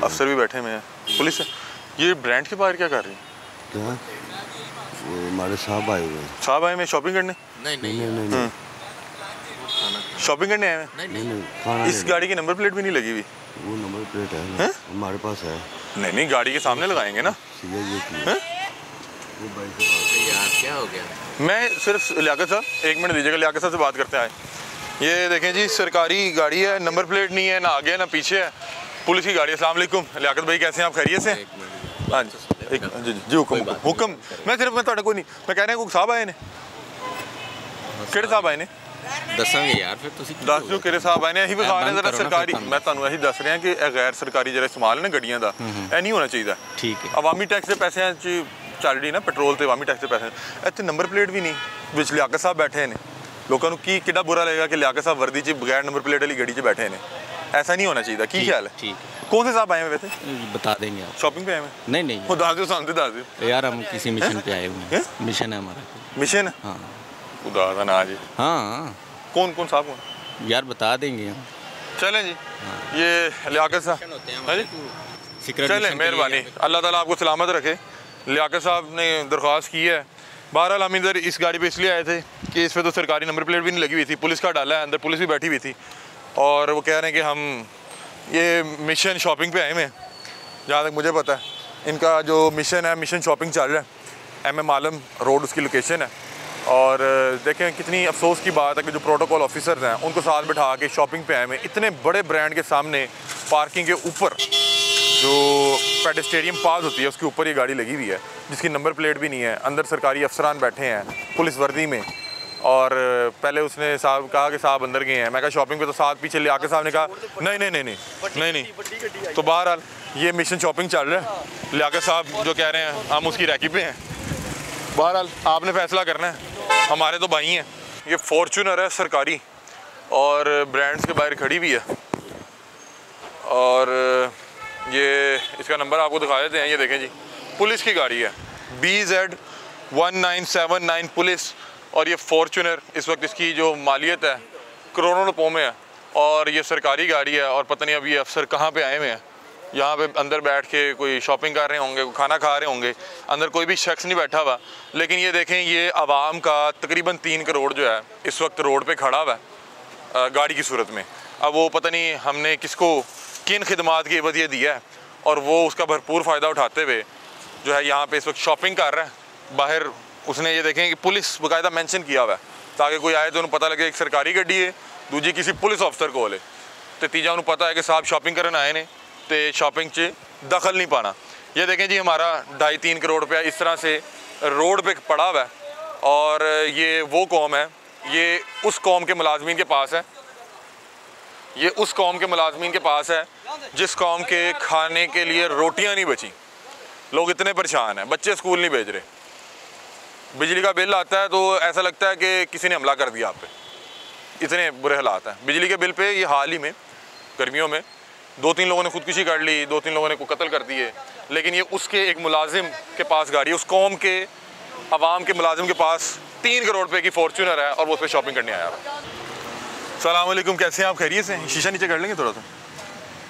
अफसर भी बैठे हुए हैं, पुलिस है। ये ब्रांड के बाहर क्या कर रही है? हमारे साहब आए हुए। साहब आए में शॉपिंग करने? नहीं शॉपिंग करने आए हैं? नहीं इस गाड़ी की नंबर प्लेट भी नहीं लगी हुई? वो नंबर प्लेट है हमारे पास है। नहीं गाड़ी के सामने लगाएंगे ना। यार क्या हो गया? मैं सिर्फ लियाकत साहब, 1 मिनट दीजिएगा, लियाकत साहब से बात करते हैं। ये देखें जी, सरकारी गाड़ी है, नंबर प्लेट नहीं है, ना आगे ना पीछे है, पुलिस की गाड़ी है। अस्सलाम वालेकुम लियाकत भाई, कैसे हैं आप? खैरियत से? हाँ जी जी हुक्म। मैं ਤੁਹਾਡਾ ਕੋਈ नहीं, मैं कह रहा हूँ साहब आए ने, ਕਿਹੜੇ साहब आए ने? दसांगे यार फिर ਤੁਸੀਂ ਦੱਸ ਦਿਓ ਕਿਹੜੇ साहब आए ने। ਅਸੀਂ ਵਿਖਾ ਰਹੇ ਜ਼ਰਾ ਸਰਕਾਰੀ, ਮੈਂ ਤੁਹਾਨੂੰ ਇਹੀ ਦੱਸ ਰਿਹਾ ਕਿ ਇਹ ਗੈਰ ਸਰਕਾਰੀ ਜਿਹੜਾ ਇਸਤੇਮਾਲ ਨੇ ਗੱਡੀਆਂ ਦਾ, ਇਹ ਨਹੀਂ ਹੋਣਾ ਚਾਹੀਦਾ। ਠੀਕ ਹੈ, ਅਵਾਮੀ ਟੈਕਸ ਦੇ ਪੈਸਿਆਂ 'ਚ ਚੱਲ ਰਹੀ ਨਾ, ਪੈਟਰੋਲ ਤੇ ਅਵਾਮੀ ਟੈਕਸ ਦੇ ਪੈਸੇ, ਇੱਥੇ ਨੰਬਰ ਪਲੇਟ ਵੀ ਨਹੀਂ, ਵਿੱਚ ਲਿਆਕਤ ਸਾਹਿਬ ਬੈਠੇ ਨੇ, लोगों को की कितना बुरा लगेगा कि लियाकत साहब वर्दी च बगैर नंबर प्लेट वाली गड्डी च बैठे ने। ऐसा नहीं होना चाहिए। की ख्याल है? ठीक कौन से साहब आए हैं वैसे? बता देंगे आप। शॉपिंग पे आए हैं? नहीं नहीं वो दास दो सामने दास दो यार, हम किसी मिशन पे आए हुए हैं। मिशन है हमारा। मिशन? हाँ खुदा का ना जी। हाँ कौन कौन साहब कौन? यार बता देंगे हम। चलें जी। ये लियाकत साहब चलें, मेहरबानी, अल्लाह ताला आपको सलामत रखे। लियाकत साहब ने दरख्वास्त की है। बहरहाल हम इधर इस गाड़ी पे इसलिए आए थे कि इस पर तो सरकारी नंबर प्लेट भी नहीं लगी हुई थी, पुलिस का डाला है, अंदर पुलिस भी बैठी हुई थी और वो कह रहे हैं कि हम ये मिशन शॉपिंग पे आए हुए हैं। जहाँ तक मुझे पता है इनका जो मिशन है, मिशन शॉपिंग चल रहा है। MM आलम रोड उसकी लोकेशन है। और देखें कितनी अफसोस की बात है कि जो प्रोटोकॉल ऑफिसर्स हैं उनको साथ बिठा के शॉपिंग पे आए हुए, इतने बड़े ब्रांड के सामने पार्किंग के ऊपर जो पेडेस्टेरियम पास होती है उसके ऊपर ये गाड़ी लगी हुई है जिसकी नंबर प्लेट भी नहीं है। अंदर सरकारी अफसरान बैठे हैं पुलिस वर्दी में और पहले उसने साहब कहा कि साहब अंदर गए हैं। मैं कहा शॉपिंग पे, तो साथ पीछे लियाकत साहब ने कहा नहीं नहीं नहीं नहीं नहीं नहीं। तो बहरहाल ये मिशन शॉपिंग चल रहा है। लियाकत साहब जो कह रहे हैं हम उसकी रैकी पे हैं। बहरहाल आपने फैसला करना है, हमारे तो भाई हैं। ये फॉर्चूनर है सरकारी और ब्रांड्स के बाहर खड़ी भी है और ये इसका नंबर आपको दिखा देते हैं। ये देखें जी, पुलिस की गाड़ी है BZ 1979 पुलिस। और ये फॉर्चूनर इस वक्त इसकी जो मालियत है करोड़ों रुपयों में है और ये सरकारी गाड़ी है। और पता नहीं अब ये अफसर कहाँ पे आए हुए हैं। यहाँ पे अंदर बैठ के कोई शॉपिंग कर रहे होंगे, खाना खा रहे होंगे, अंदर कोई भी शख्स नहीं बैठा हुआ। लेकिन ये देखें, ये आवाम का तकरीबन 3 करोड़ जो है इस वक्त रोड पे खड़ा हुआ है गाड़ी की सूरत में। अब वो पता नहीं हमने किसको किन खिदमात की एवज ये दिया है और वो उसका भरपूर फ़ायदा उठाते हुए जो है यहाँ पे इस वक्त शॉपिंग कर रहा है। बाहर उसने ये देखें कि पुलिस बाकायदा मेंशन किया हुआ है ताकि कोई आए तो उन्हें पता लगे एक सरकारी गड्डी है, दूजी किसी पुलिस अफसर को ले, तो तीजा उन्हें पता है कि साहब शॉपिंग करने आए ने तो शॉपिंग च दखल नहीं पाना। ये देखें जी, हमारा 2.5-3 करोड़ रुपया इस तरह से रोड पे पड़ा हुआ है और ये वो कौम है, ये उस कौम के मुलाजमीन के पास है, ये उस कौम के मुलाजमीन के पास है जिस कौम के खाने के लिए रोटियां नहीं बची। लोग इतने परेशान हैं, बच्चे स्कूल नहीं भेज रहे, बिजली का बिल आता है तो ऐसा लगता है कि किसी ने हमला कर दिया आप पे, इतने बुरे हालात हैं। बिजली के बिल पे ये हाल ही में गर्मियों में 2-3 लोगों ने खुदकुशी कर ली, 2-3 लोगों ने को कत्ल कर दिए। लेकिन ये उसके एक मुलाजिम के पास गाड़ी है, उस कौम के अवाम के मुलाजिम के पास 3 करोड़ रुपए की फॉर्चूनर है और वो उस पर शॉपिंग करने आया है। सलाम अलैकुम, कैसे हैं आप? खैरियत से? शीशा नीचे कर लेंगे थोड़ा सा,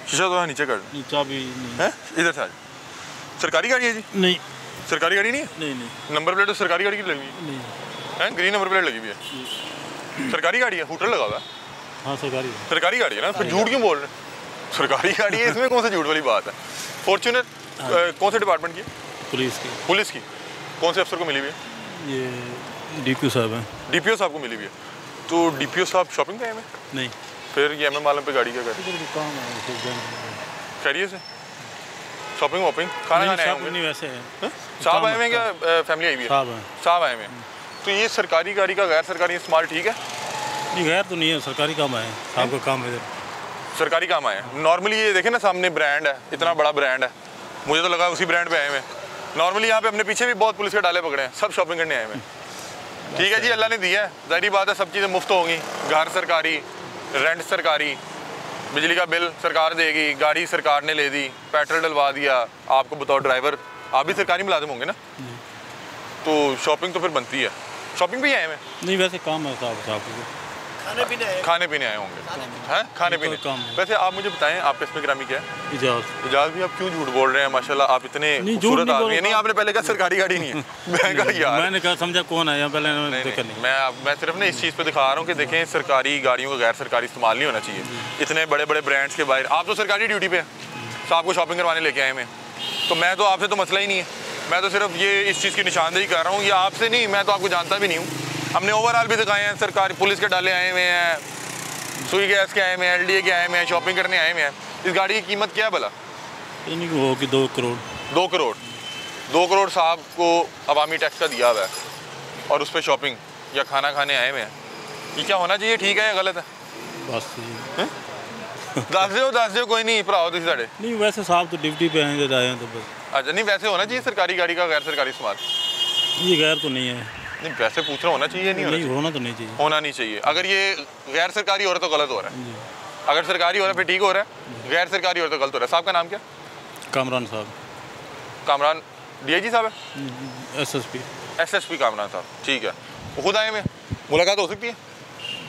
शीशा थोड़ा नीचे कर है। इधर से आज सरकारी गाड़ी है जी? नहीं, सरकारी गाड़ी नहीं है। नहीं नंबर प्लेट तो सरकारी गाड़ी की लगी हुई है, ग्रीन नंबर प्लेट लगी हुई है। सरकारी गाड़ी है, हूटर लगा हुआ है। हाँ सरकारी गाड़ी है ना, फिर झूठ क्यों बोल रहे हैं? सरकारी गाड़ी है, इसमें कौन सा झूठ वाली बात है? फॉर्चूनर कौन से डिपार्टमेंट की? पुलिस की। कौन से अफसर को मिली हुई है? ये DPO साहब हैं। DPO साहब को मिली हुई है। तो DPO साहब शॉपिंग पे आए हैं? नहीं। फिर ये MM आलम पे गाड़ी क्या कर? खैरियत से? शॉपिंग वॉपिंग खाना खाने आए होंगे? नहीं, वैसे है। साहब आए हुए हैं क्या फैमिली आई हुई है? साहब आए हुए हैं। तो ये सरकारी गाड़ी का गैर सरकारी इस्तेमाल ठीक है? नहीं, गैर तो नहीं है, सरकारी काम आए हैं। साहब का काम है इधर, सरकारी काम आए हैं। नॉर्मली ये देखें ना, सामने ब्रांड है, इतना बड़ा ब्रांड है, मुझे तो लगा उसी ब्रांड पे आए हुए हैं। नॉर्मली यहाँ पे अपने पीछे भी बहुत पुलिस के डाले पकड़े हैं, सब शॉपिंग करने आए हुए हैं। ठीक है जी, अल्लाह ने दिया है, ज़ाहिर बात है सब चीज़ें मुफ्त होंगी। घर सरकारी, रेंट सरकारी, बिजली का बिल सरकार देगी, गाड़ी सरकार ने ले दी, पेट्रोल डलवा दिया आपको बतौर ड्राइवर, आप भी सरकारी मुलाजिम होंगे ना, तो शॉपिंग तो फिर बनती है। शॉपिंग भी आए हैं? नहीं, वैसे काम है साहब को, खाने पीने आए होंगे हैं, खाने पीने काम। वैसे आप मुझे बताएं, आपका इसमें ग्रामी क्या है? इजाज़ भी। आप क्यों झूठ बोल रहे हैं? माशाल्लाह आप इतने खूबसूरत आदमी हैं। नहीं, आपने पहले कहा सरकारी गाड़ी नहीं है। मैं कहा यार, मैंने कहा समझा कौन है पहले। मैं सिर्फ ना इस चीज़ पे दिखा रहा हूँ कि देखें सरकारी गाड़ियों का गैर सरकारी इस्तेमाल नहीं होना चाहिए। इतने बड़े बड़े ब्रांड्स के बाहर आप तो सरकारी ड्यूटी पे हैं, साहब को शॉपिंग करवाने लेके आए हैं, तो मैं तो आपसे तो मसला ही नहीं है। मैं तो सिर्फ ये इस चीज़ की निशानदेही कर रहा हूँ, ये आपसे नहीं, मैं तो आपको जानता भी नहीं हूँ। हमने ओवरऑल भी दिखाए हैं, सरकारी पुलिस के डाले आए हुए हैं, सुई गैस के आए हुए हैं, LDA के आए हुए हैं, शॉपिंग करने आए हुए हैं। इस गाड़ी की कीमत क्या है भला? होगी 2 करोड़। 2 करोड़ 2 करोड़ साहब को अवामी टैक्स का दिया हुआ है और उस पर शॉपिंग या खाना खाने आए हुए हैं। ये क्या होना चाहिए? ठीक है या गलत है? बस दस दो कोई नहीं भराओ तुम साढ़े। नहीं, वैसे साहब तो ड्यूटी पे हैं, जब आए हैं तो बस। अच्छा, नहीं वैसे होना चाहिए सरकारी गाड़ी का गैर सरकारी इस्तेमाल? ये गैर तो नहीं है। नहीं वैसे पूछ रहा होना चाहिए, नहीं होना तो नहीं चाहिए, होना नहीं चाहिए। अगर ये गैर सरकारी हो रहा है तो गलत हो रहा है, अगर सरकारी हो रहा है फिर ठीक हो रहा है, गैर सरकारी हो रहा है तो गलत हो रहा है। साहब का नाम क्या? कामरान साहब। कामरान DIG साहब है? SSP कामरान साहब, ठीक है। वो खुद आए हुए, मुलाकात हो सकती है?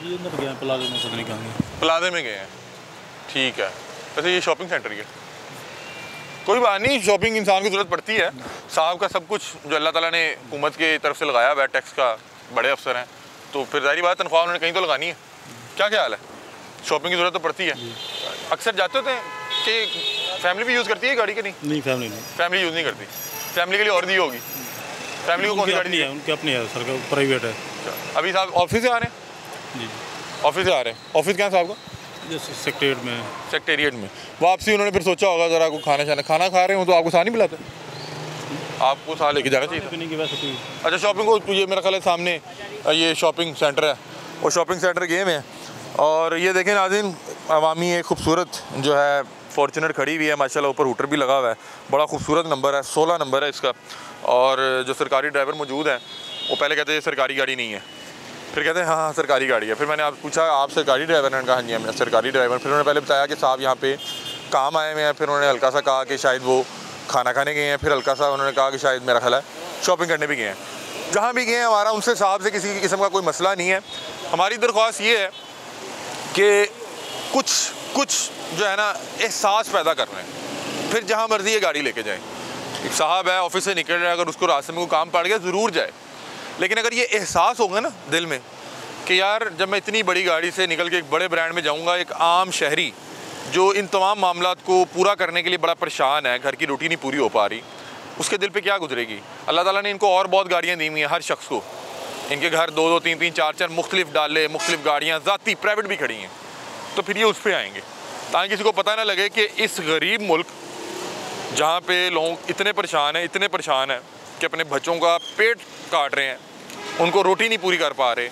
ये अंदर गए प्लाजे में, पता नहीं कहाँ गए, प्लाजे में गए हैं, ठीक है। वैसे ये शॉपिंग सेंटर ही है, कोई बात नहीं, शॉपिंग इंसान की ज़रूरत पड़ती है। साहब का सब कुछ जो अल्लाह ताला ने हुकूमत की तरफ से लगाया हुआ है, टैक्स का, बड़े अफसर हैं, तो फिर जाहिर बात तनख्वाह उन्होंने कहीं तो लगानी है। क्या ख्याल है? शॉपिंग की ज़रूरत तो पड़ती है। अक्सर जाते होते हैं कि फैमिली भी यूज़ करती है गाड़ी के? नहीं, फैमिली यूज़ नहीं करती। फैमिली के लिए और दी होगी, फैमिली को कौन सी गाड़ी है? उनकी अपनी है, सरकार प्राइवेट है। अभी साहब ऑफिस से आ रहे हैं? जी, ऑफिस से आ रहे हैं। ऑफिस क्या है साहब का? सेक्रेटेरिएट में। वापसी उन्होंने फिर सोचा होगा ज़रा को खाना खा रहे हो तो आपको साथ नहीं बुलाते? आपको साथ लेके जाना चाहिए। अच्छा, शॉपिंग को, ये मेरा ख्याल है सामने ये शॉपिंग सेंटर है, वो शॉपिंग सेंटर गेम है। और ये देखें नाज़रीन, अवामी एक खूबसूरत जो है फॉर्चुनर खड़ी हुई है माशाल्लाह, ऊपर हूटर भी लगा हुआ है, बड़ा खूबसूरत नंबर है, 16 नंबर है इसका। और जो सरकारी ड्राइवर मौजूद है वो पहले कहते हैं सरकारी गाड़ी नहीं है, फिर कहते हैं हाँ सरकारी गाड़ी है। फिर मैंने आप पूछा आप सरकारी ड्राइवर हैं? कहा हाँ जी मैं सरकारी ड्राइवर। फिर उन्होंने पहले बताया कि साहब यहाँ पे काम आए हुए हैं, फिर उन्होंने हल्का सा कहा कि शायद वो खाना खाने गए हैं, फिर हल्का सा उन्होंने कहा कि शायद मेरा ख्याल है शॉपिंग करने भी गए हैं। जहाँ भी गए हैं हमारा उनसे साहब से किसी किस्म का कोई मसला नहीं है। हमारी दरख्वास्त ये है कि कुछ जो है ना एहसास पैदा कर रहे हैं, फिर जहाँ मर्जी ये गाड़ी लेके जाए। एक साहब है ऑफिस से निकल रहा है, अगर उसको रास्ते में कोई काम पड़ गया ज़रूर जाए, लेकिन अगर ये एहसास होगा ना दिल में कि यार जब मैं इतनी बड़ी गाड़ी से निकल के एक बड़े ब्रांड में जाऊंगा, एक आम शहरी जो इन तमाम मामलात को पूरा करने के लिए बड़ा परेशान है, घर की रोटी नहीं पूरी हो पा रही, उसके दिल पे क्या गुजरेगी। अल्लाह ताला ने इनको और बहुत गाड़ियाँ दी हुई हैं, हर शख्स को इनके घर 2-2, 3-3, 4-4 मुख्तलिफ डाले, मुख्तलिफ गाड़ियाँ ज़ाती प्राइवेट भी खड़ी हैं, तो फिर ये उस पर आएंगे ताकि किसी को पता ना लगे कि इस गरीब मुल्क जहाँ पे लोग इतने परेशान हैं कि अपने बच्चों का पेट काट रहे हैं, उनको रोटी नहीं पूरी कर पा रहे,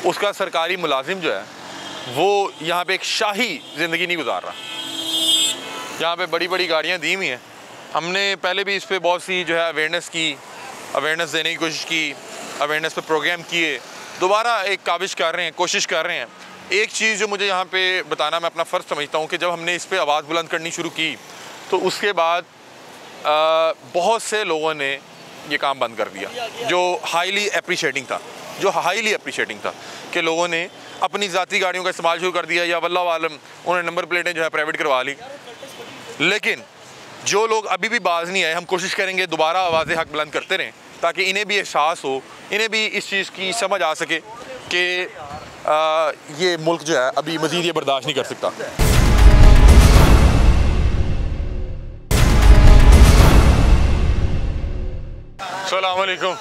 उसका सरकारी मुलाजिम जो है वो यहाँ पे एक शाही ज़िंदगी नहीं गुजार रहा। यहाँ पे बड़ी बड़ी गाड़ियाँ दी हुई हैं। हमने पहले भी इस पर बहुत सी जो है अवेयरनेस देने की कोशिश की, अवेयरनेस पे प्रोग्राम किए, दोबारा एक काविश कर रहे हैं, कोशिश कर रहे हैं। एक चीज़ जो मुझे यहाँ पे बताना मैं अपना फ़र्ज़ समझता हूँ कि जब हमने इस पर आवाज़ बुलंद करनी शुरू की तो उसके बाद बहुत से लोगों ने ये काम बंद कर दिया, जो हाईली अप्रिशिएटिंग था कि लोगों ने अपनी ज़ाती गाड़ियों का इस्तेमाल शुरू कर दिया, या वल्लाह आलम उन्होंने नंबर प्लेटें जो है प्राइवेट करवा ली। लेकिन जो लोग अभी भी बाज नहीं आए, हम कोशिश करेंगे दोबारा आवाज़ हक बुलंद करते रहें ताकि इन्हें भी एहसास हो, इन्हें भी इस चीज़ की समझ आ सके कि ये मुल्क जो है अभी मज़ीद ये बर्दाश्त नहीं कर सकता। अस्सलाम वालेकुम,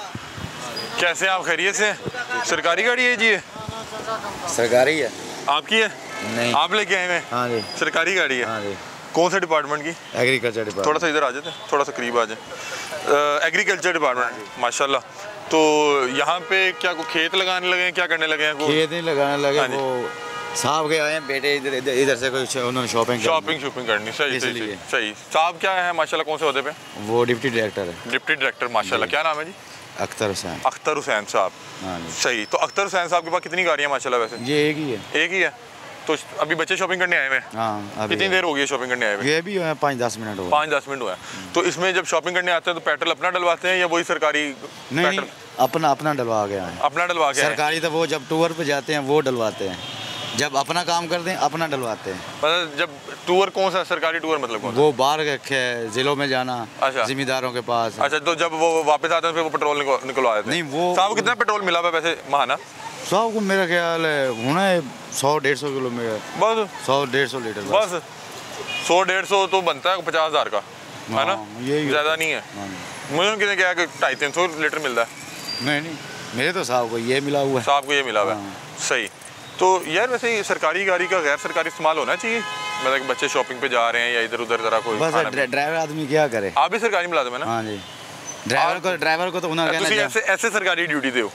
कैसे हैं आप? खैरियत से? सरकारी गाड़ी है जी? ये सरकारी है। आपकी है? नहीं, आप लेके आए हैं? हाँ जी, सरकारी गाड़ी है। हाँ जी। कौन से डिपार्टमेंट की? Agriculture department. थोड़ा सा इधर आ जाते हैं, थोड़ा सा करीब आ जाए। एग्रीकल्चर डिपार्टमेंट, माशाल्लाह। तो यहाँ पे क्या को खेत लगाने लगे हैं, क्या करने लगे हैं? खेत नहीं लगाने लगे, वो साहब के आए हैं बेटे इधर से कोई उन्होंने शॉपिंग करनी। सही। साहब क्या है माशाल्लाह, कौन से ओहदे पे? वो डिप्टी डायरेक्टर माशाल्लाह। क्या नाम है जी? अख्तर हुसैन साहब। सही। तो अख्तर हुसैन साहब के पास कितनी गाड़ियाँ माशाल्लाह? वैसे ये एक ही है। तो अभी बच्चे शॉपिंग करने आए हुए हैं? हाँ। कितनी देर हो गई है शॉपिंग करने आए हुए? ये भी 5-10 मिनट हुआ। 5-10 मिनट हुआ है। तो इसमें जब शॉपिंग करने आते हैं तो पेट्रोल अपना डलवाते हैं या वही सरकारी? नहीं, अपना डलवा गया है। अपना डलवा गया। सरकारी तो वो जब टूर पे जाते हैं वो डलवाते हैं, जब अपना काम करते हैं अपना डलवाते हैं। मतलब जब टूर कौन सा सरकारी टूर मतलब कौन सा? वो बाहर के जिलों में जाना। अच्छा। जिम्मेदारों के पास। अच्छा, तो जब वो वापस आते हैं फिर वो पेट्रोल निकलवा देते हैं? नहीं, वो साहब कितना पेट्रोल मिला हुआ वैसे महाना? साहब को मेरा ख्याल है होना है 100-150 किलोमीटर बस। 100-150 लीटर बस। 100-150 तो बनता है 50,000 का, है ना? ये ज़्यादा नहीं है। मुझे कितने क्या 250-300 लीटर मिलता है? नहीं, मेरे तो साहब को ये मिला हुआ है। साहब को ये मिला हुआ है। सही। तो यार वैसे ही सरकारी गाड़ी का गैर सरकारी इस्तेमाल होना चाहिए, मतलब बच्चे शॉपिंग पे जा रहे हैं या इधर उधर जरा कोई ड्राइवर आदमी क्या करे? आप भी सरकारी मुलाजिम है ना? हाँ जी। ड्राइवर को तो उन्होंने ऐसे सरकारी ड्यूटी दो।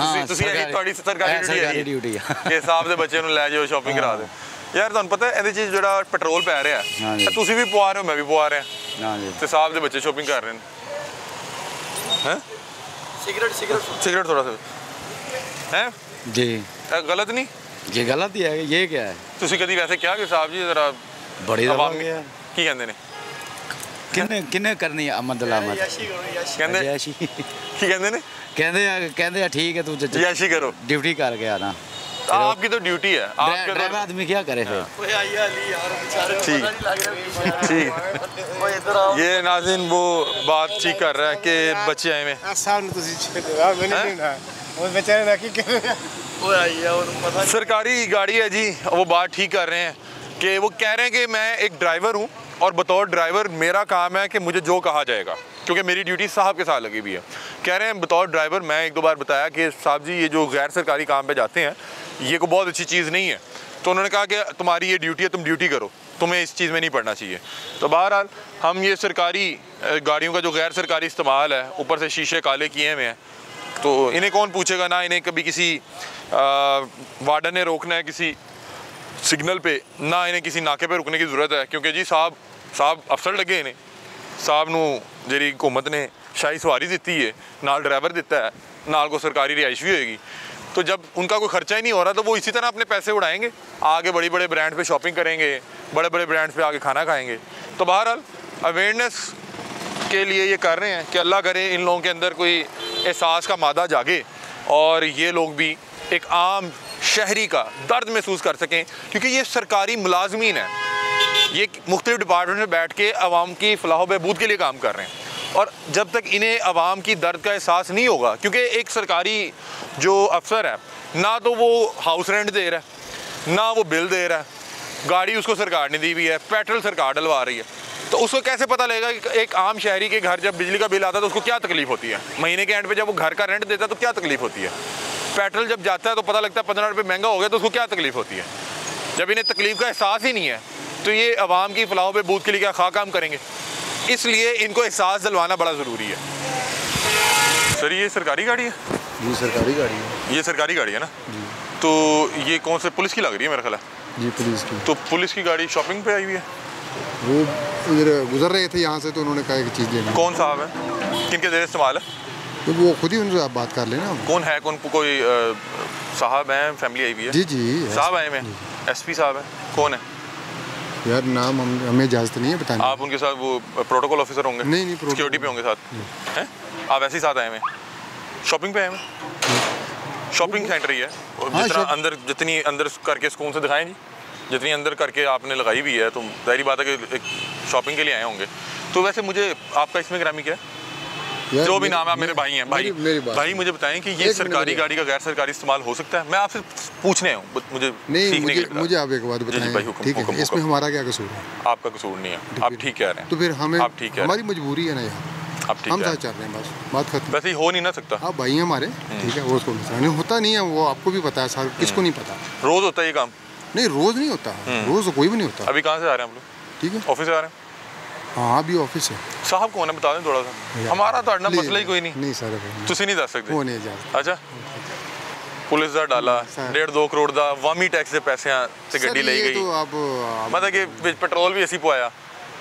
सरकारी ड्यूटी के साहब ਦੇ ਬੱਚੇ ਨੂੰ ਲੈ ਜਾਓ ਸ਼ਾਪਿੰਗ ਕਰਾ ਦੇ। ਯਾਰ ਤੁਹਾਨੂੰ ਪਤਾ ਇਹਦੇ 'ਚ ਜਿਹੜਾ ਪੈਟਰੋਲ ਪੈ ਰਿਹਾ ਤੁਸੀਂ ਵੀ ਪਵਾ ਰਹੇ ਹੋ, ਮੈਂ ਵੀ ਪਵਾ ਰਿਹਾ। ਹਾਂ ਜੀ। ਤੇ ਸਾਹਬ ਦੇ ਬੱਚੇ ਸ਼ਾਪਿੰਗ ਕਰ ਰਹੇ ਨੇ। ਹੈ सिगरेट थोड़ा सा है जी गलत नहीं ये गलत ही है ये क्या है ਤੁਸੀਂ ਕਦੀ ਵੈਸੇ ਕਿਹਾ ਕਿ ਸਾਹਿਬ ਜੀ ਜ਼ਰਾ बड़ी दफा ਆਵਾਮ गया ਕੀ ਕਹਿੰਦੇ ਨੇ किन्ने किन्ने करनी है अमद अलामत ਕਹਿੰਦੇ अय्याशी ਕੀ ਕਹਿੰਦੇ ਨੇ कहते ठीक है तू याशी करो ड्यूटी करके आना तो आपकी तो ड्यूटी है आपके ड्राइवर आदमी क्या करे फिर ठीक ये नाज़रीन वो बात ठीक कर रहा है कि बच्चे आए में सरकारी गाड़ी है जी वो बात ठीक कर रहे हैं कि वो कह रहे हैं कि मैं एक ड्राइवर हूँ और बतौर ड्राइवर मेरा काम है कि मुझे जो कहा जाएगा क्योंकि मेरी ड्यूटी साहब के साथ लगी हुई है कह रहे हैं बतौर ड्राइवर मैं एक दो बार बताया कि साहब जी ये जो गैर सरकारी काम पे जाते हैं ये कोई बहुत अच्छी चीज़ नहीं है तो उन्होंने कहा कि तुम्हारी ये ड्यूटी है तुम ड्यूटी करो तुम्हें इस चीज़ में नहीं पढ़ना चाहिए तो बहरहाल हम ये सरकारी गाड़ियों का जो गैर सरकारी इस्तेमाल है ऊपर से शीशे काले किए हुए हैं तो इन्हें कौन पूछेगा ना इन्हें कभी किसी वार्डन ने रोकना है किसी सिग्नल पे ना इन्हें किसी नाके पे रुकने की ज़रूरत है क्योंकि जी साहब अफसर लगे इन्हें साहब नू जी हुकूमत ने शाही सवारी दी है नाल ड्राइवर दिता है नाल को सरकारी रिहाइश भी होएगी तो जब उनका कोई खर्चा ही नहीं हो रहा तो वो इसी तरह अपने पैसे उड़ाएंगे आगे बड़े बड़े ब्रांड पे शॉपिंग करेंगे बड़े बड़े ब्रांड्स पे आगे खाना खाएंगे तो बहरहाल अवेयरनेस के लिए ये कर रहे हैं कि अल्लाह करे इन लोगों के अंदर कोई एहसास का मादा जागे और ये लोग भी एक आम शहरी का दर्द महसूस कर सकें क्योंकि ये सरकारी मुलाजमीन है ये मुख्तलिफ डिपार्टमेंट में बैठ के आवाम की फलाह बहबूद के लिए काम कर रहे हैं और जब तक इन्हें आवाम की दर्द का एहसास नहीं होगा क्योंकि एक सरकारी जो अफसर है ना तो वो हाउस रेंट दे रहा है ना वो बिल दे रहा है गाड़ी उसको सरकार ने दी हुई है पेट्रोल सरकार डलवा रही है तो उसको कैसे पता लगेगा कि एक आम शहरी के घर जब बिजली का बिल आता है तो उसको क्या तकलीफ होती है महीने के एंड पे जब वो घर का रेंट देता है तो क्या तकलीफ होती है पेट्रोल जब जाता है तो पता लगता है 15 रुपये महंगा हो गया तो उसको क्या तकलीफ होती है जब इन्हें तकलीफ का एहसास ही नहीं है तो ये आवाम की फलाह बहबूद के लिए क्या खा काम करेंगे इसलिए इनको एहसास दिलवाना बड़ा ज़रूरी है सर ये सरकारी गाड़ी है जी सरकारी गाड़ी है ये सरकारी गाड़ी है ना तो ये कौन से पुलिस की लग रही है मेरा ख्याल है जी पुलिस की तो पुलिस की गाड़ी शॉपिंग पे आई हुई है वो इधर गुजर रहे थे यहाँ से तो उन्होंने कहा कि चीज़ देना कौन साहब है किनके ज़रिए इस्तेमाल है तो वो खुद ही उनसे आप बात कर लेना कौन है कौन कोई साहब हैं फैमिली आई हुई है जी जी साहब आए हुए एसपी साहब है कौन है यार नाम हमें इजाज़त नहीं है बताने आप उनके साथ वो प्रोटोकॉल ऑफिसर होंगे नहीं सिक्योरिटी पे होंगे साथ हैं आप ऐसे ही साथ आए हुए शॉपिंग पे आए हुए शॉपिंग सेंटर ही है जितना अंदर जितनी अंदर करके सुकून से दिखाएं जी जितनी अंदर करके आपने लगाई हुई है तो जाहिर बात है कि एक शॉपिंग के लिए आए होंगे तो वैसे मुझे आपका इसमें ग्रामी क्या है जो भी नाम है मेरे भाई हैं भाई मुझे बताएं कि ये सरकारी गाड़ी का गैर सरकारी इस्तेमाल हो सकता है मैं आपसे पूछने आऊँ मुझे मुझे आप एक बात बताएं ठीक है इसमें हमारा क्या कसूर है आपका कसूर नहीं है आप ठीक कह रहे हैं तो फिर हमें आप ठीक है हमारी मजबूरी है ना यार हम साथ चल रहे हैं बस बात खत्म वैसे ही हो नहीं ना सकता हाँ भाई हमारे ठीक है वो उसको नहीं होता नहीं है वो आपको भी पता है सर किसको नहीं पता रोज होता है ये काम नहीं रोज नहीं होता रोज तो कोई भी नहीं होता अभी कहाँ से आ रहे हैं हम लोग ठीक है ऑफिस से आ रहे हैं हाँ अभी ऑफिस है साहब कौन है बता दें थोड़ा सा हमारा तो अड़ना मसला ही कोई नहीं सर तुसी नहीं दस सकते वो नहीं जा अच्छा पुलिस ਦਾ ਡਾਲਾ 1.5-2 ਕਰੋੜ ਦਾ ਵਾਮੀ ਟੈਕਸ ਦੇ ਪੈਸਿਆਂ ਤੇ ਗੱਡੀ ਲਈ ਗਈ ਮਤਲਬ ਕਿ ਵਿੱਚ ਪੈਟਰੋਲ ਵੀ ਅਸੀਂ ਪਵਾਇਆ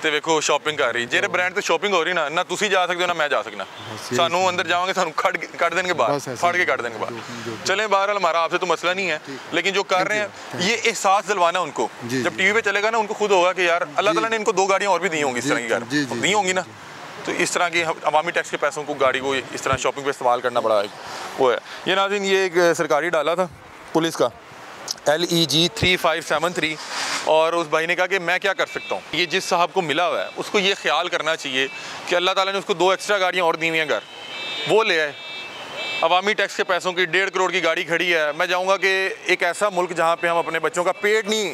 ਤੇ ਵੇਖੋ ਸ਼ਾਪਿੰਗ ਕਰ ਰਹੀ ਜਿਹੜੇ ਬ੍ਰਾਂਡ ਤੇ ਸ਼ਾਪਿੰਗ ਹੋ ਰਹੀ ਨਾ ਤੁਸੀਂ ਜਾ ਸਕਦੇ ਹੋ ਨਾ मैं जा सकना ਸਾਨੂੰ अंदर जाओगे ਸਾਨੂੰ ਕੱਢ देंगे बाहर फाड़ के काट देंगे बाहर चलें बहरहाल हमारा आपसे तो मसला नहीं है लेकिन जो कर रहे हैं ये एहसास दिलवाना उनको जब टीवी पे चलेगा ना उनको खुद होगा कि यार अल्लाह ताला ने इनको 2 गाड़ियाँ और भी दी होंगी इस तरह की दी होंगी ना तो इस तरह की अवामी टैक्स के पैसों को गाड़ी को इस तरह शॉपिंग पे इस्तेमाल करना बड़ा वो है ये नाज़रीन ये एक सरकारी डाला था पुलिस का LEG 3573 और उस भाई ने कहा कि मैं क्या कर सकता हूँ ये जिस साहब को मिला हुआ है उसको ये ख्याल करना चाहिए कि अल्लाह ताला ने उसको 2 एक्स्ट्रा गाड़ियाँ और दी हुई हैं घर वो ले आए अवामी टैक्स के पैसों की 1.5 करोड़ की गाड़ी खड़ी है मैं चाहूँगा कि एक ऐसा मुल्क जहाँ पे हम अपने बच्चों का पेट नहीं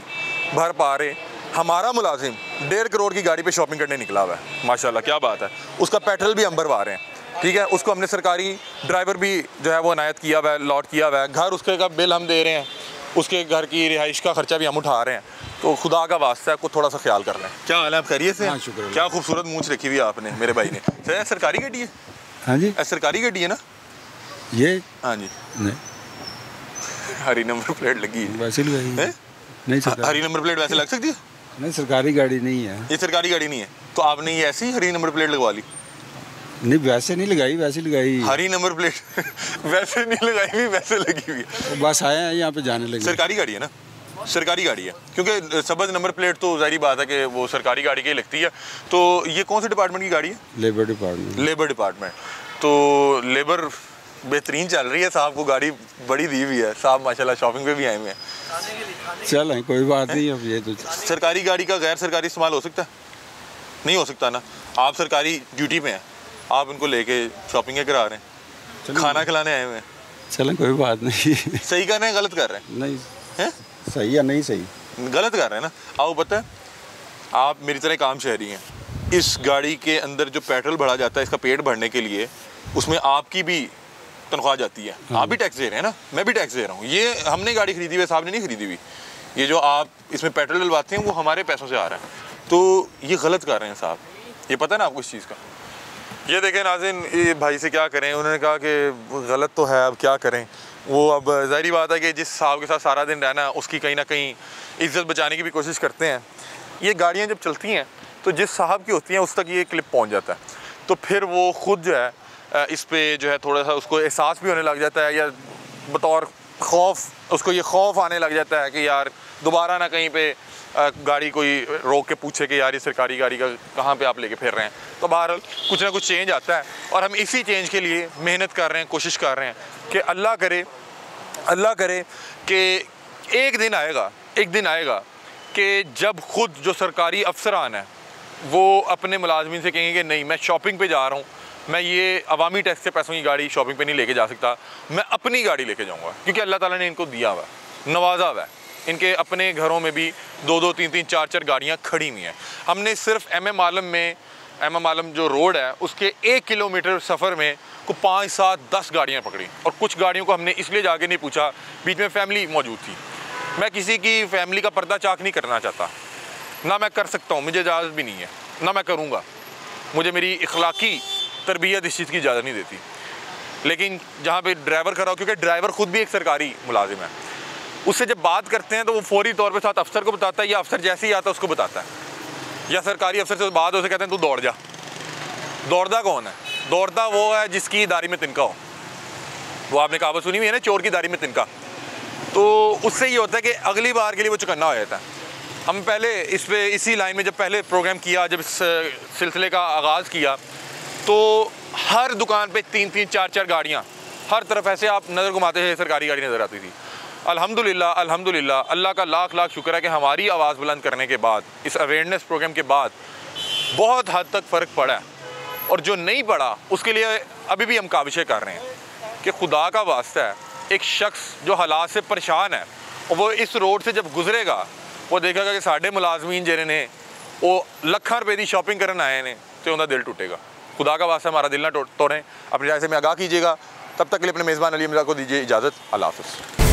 भर पा रहे हमारा मुलाजिम 1.5 करोड़ की गाड़ी पे शॉपिंग करने निकला हुआ है माशाल्लाह क्या बात है उसका पेट्रोल भी हम भरवा रहे हैं ठीक है उसको हमने सरकारी ड्राइवर भी जो है वो अनायत किया हुआ है लॉट किया हुआ है घर उसके का बिल हम दे रहे हैं उसके घर की रिहाइश का खर्चा भी हम उठा रहे हैं तो खुदा का वास्ता है को थोड़ा सा ख्याल कर लें क्या हाल है आप खैरियत से शुक्र क्या खूबसूरत मूंछ रखी हुई है आपने मेरे भाई ने सर सरकारी गाड़ी है हाँ जी सरकारी गाड़ी है ना ये हाँ जी नहीं हरी नंबर प्लेट लगी है वैसे नहीं हरी नंबर प्लेट वैसे लग सकती है नहीं सरकारी गाड़ी नहीं है ये सरकारी गाड़ी नहीं है तो आपने ये ऐसी हरी नंबर प्लेट लगवा ली नहीं वैसे नहीं लगाई, वैसे लगाई। हरी नंबर प्लेट वैसे नहीं लगाई हुई, वैसे लगी हुई है। बस आए हैं यहाँ पे जाने लगे। सरकारी गाड़ी है ना, सरकारी गाड़ी है, क्योंकि सबज नंबर प्लेट तो ज़ाहिर बात है कि वो सरकारी गाड़ी की लगती है। तो ये कौन से डिपार्टमेंट की गाड़ी है? Labour department. Labour department. तो लेबर बेहतरीन चल रही है, साहब को गाड़ी बड़ी दी हुई है, साहब माशाल्लाह शॉपिंग पे भी आए हुए हैं। चल कोई बात नहीं, अब ये तो सरकारी गाड़ी का गैर सरकारी इस्तेमाल हो सकता है? नहीं हो सकता ना। आप सरकारी ड्यूटी पे हैं, आप उनको लेके शॉपिंग करा रहे हैं, खाना खिलाने आए हुए हैं। चलें कोई बात नहीं। सही कर रहे हैं गलत कर रहे हैं? नहीं है सही या नहीं सही, गलत कर रहे हैं ना। आपको पता है, आप मेरी तरह काम शहरी हैं, इस गाड़ी के अंदर जो पेट्रोल भरा जाता है इसका पेट भरने के लिए, उसमें आपकी भी तनख्वाह जाती है। आप भी टैक्स दे रहे हैं ना, मैं भी टैक्स दे रहा हूँ। ये हमने गाड़ी खरीदी हुई, साहब ने नहीं खरीदी हुई। ये जो आप इसमें पेट्रोल डलवाते हैं वो हमारे पैसों से आ रहा है। तो ये गलत कर रहे हैं साहब, ये पता है ना आपको इस चीज़ का। ये देखें नाज़रीन, ये भाई से क्या करें, उन्होंने कहा कि गलत तो है, अब क्या करें। वो अब ज़ाहिर बात है कि जिस साहब के साथ सारा दिन रहना, उसकी कहीं ना कहीं इज्जत बचाने की भी कोशिश करते हैं। ये गाड़ियाँ जब चलती हैं तो जिस साहब की होती हैं उस तक ये क्लिप पहुँच जाता है, तो फिर वो ख़ुद जो है इस पर जो है थोड़ा सा उसको एहसास भी होने लग जाता है, या बतौर खौफ उसको ये खौफ आने लग जाता है कि यार दोबारा ना कहीं पे गाड़ी कोई रोक के पूछे कि यार ये सरकारी गाड़ी का कहाँ पे आप लेके फिर रहे हैं। तो बहरहाल कुछ ना कुछ चेंज आता है, और हम इसी चेंज के लिए मेहनत कर रहे हैं, कोशिश कर रहे हैं कि अल्लाह करे कि एक दिन आएगा कि जब खुद जो सरकारी अफसरान है वो अपने मुलाजमीन से कहेंगे कि नहीं, मैं शॉपिंग पे जा रहा हूँ, मैं ये अवामी टैक्स के पैसों की गाड़ी शॉपिंग पे नहीं लेके जा सकता, मैं अपनी गाड़ी लेके जाऊँगा, क्योंकि अल्लाह ताला ने इनको दिया हुआ है, नवाजा हुआ है। इनके अपने घरों में भी 2-2, 3-3, 4-4 गाड़ियाँ खड़ी हुई हैं। हमने सिर्फ MM आलम जो रोड है उसके 1 किलोमीटर सफ़र में को 5, 7, 10 गाड़ियाँ पकड़ी, और कुछ गाड़ियों को हमने इसलिए जाके नहीं पूछा, बीच में फैमिली मौजूद थी। मैं किसी की फैमिली का पर्दा चाक नहीं करना चाहता, ना मैं कर सकता हूँ, मुझे इजाज़त भी नहीं है, ना मैं करूँगा, मुझे मेरी इखलाकी तरबियत इस चीज़ की इजाज़त नहीं देती। लेकिन जहाँ पे ड्राइवर खड़ा हो, क्योंकि ड्राइवर ख़ुद भी एक सरकारी मुलाजिम है, उससे जब बात करते हैं तो वो फौरी तौर पे साथ अफसर को बताता है, या अफसर जैसे ही आता है उसको बताता है, या सरकारी अफसर से बात उसे कहते हैं तू दौड़ जा। दौड़ता कौन है? दौड़ता वो है जिसकी दाढ़ी में तिनका हो। वो आपने कहावत सुनी हुई है ना, चोर की दाढ़ी में तिनका। तो उससे ये होता है कि अगली बार के लिए वो चुकन्ना हो जाता है। हम पहले इसी लाइन में जब पहले प्रोग्राम किया, जब इस सिलसिले का आगाज़ किया, तो हर दुकान पे 3-3, 4-4 गाड़ियाँ, हर तरफ ऐसे आप नज़र घुमाते हुए सरकारी गाड़ी नज़र आती थी। अल्हम्दुलिल्लाह अल्लाह का लाख शुक्र है कि हमारी आवाज़ बुलंद करने के बाद, इस अवेयरनेस प्रोग्राम के बाद बहुत हद तक फ़र्क पड़ा है। और जो नहीं पड़ा उसके लिए अभी भी हम काविशें कर रहे हैं कि खुदा का वास्ता है, एक शख्स जो हालात से परेशान है और वो इस रोड से जब गुजरेगा वो देखेगा कि साढ़े मुलाजमीन जिन्हें ने वो लाखां रुपए की शॉपिंग करने आए हैं, तो उनका दिल टूटेगा। खुदा का वास्ता हमारा दिल ना तोड़ें। अपनी राय से में आगाह कीजिएगा। तब तक के लिए अपने मेज़बान अली मिर्ज़ा को दीजिए इजाज़त। अल्लाह हाफ़िज़।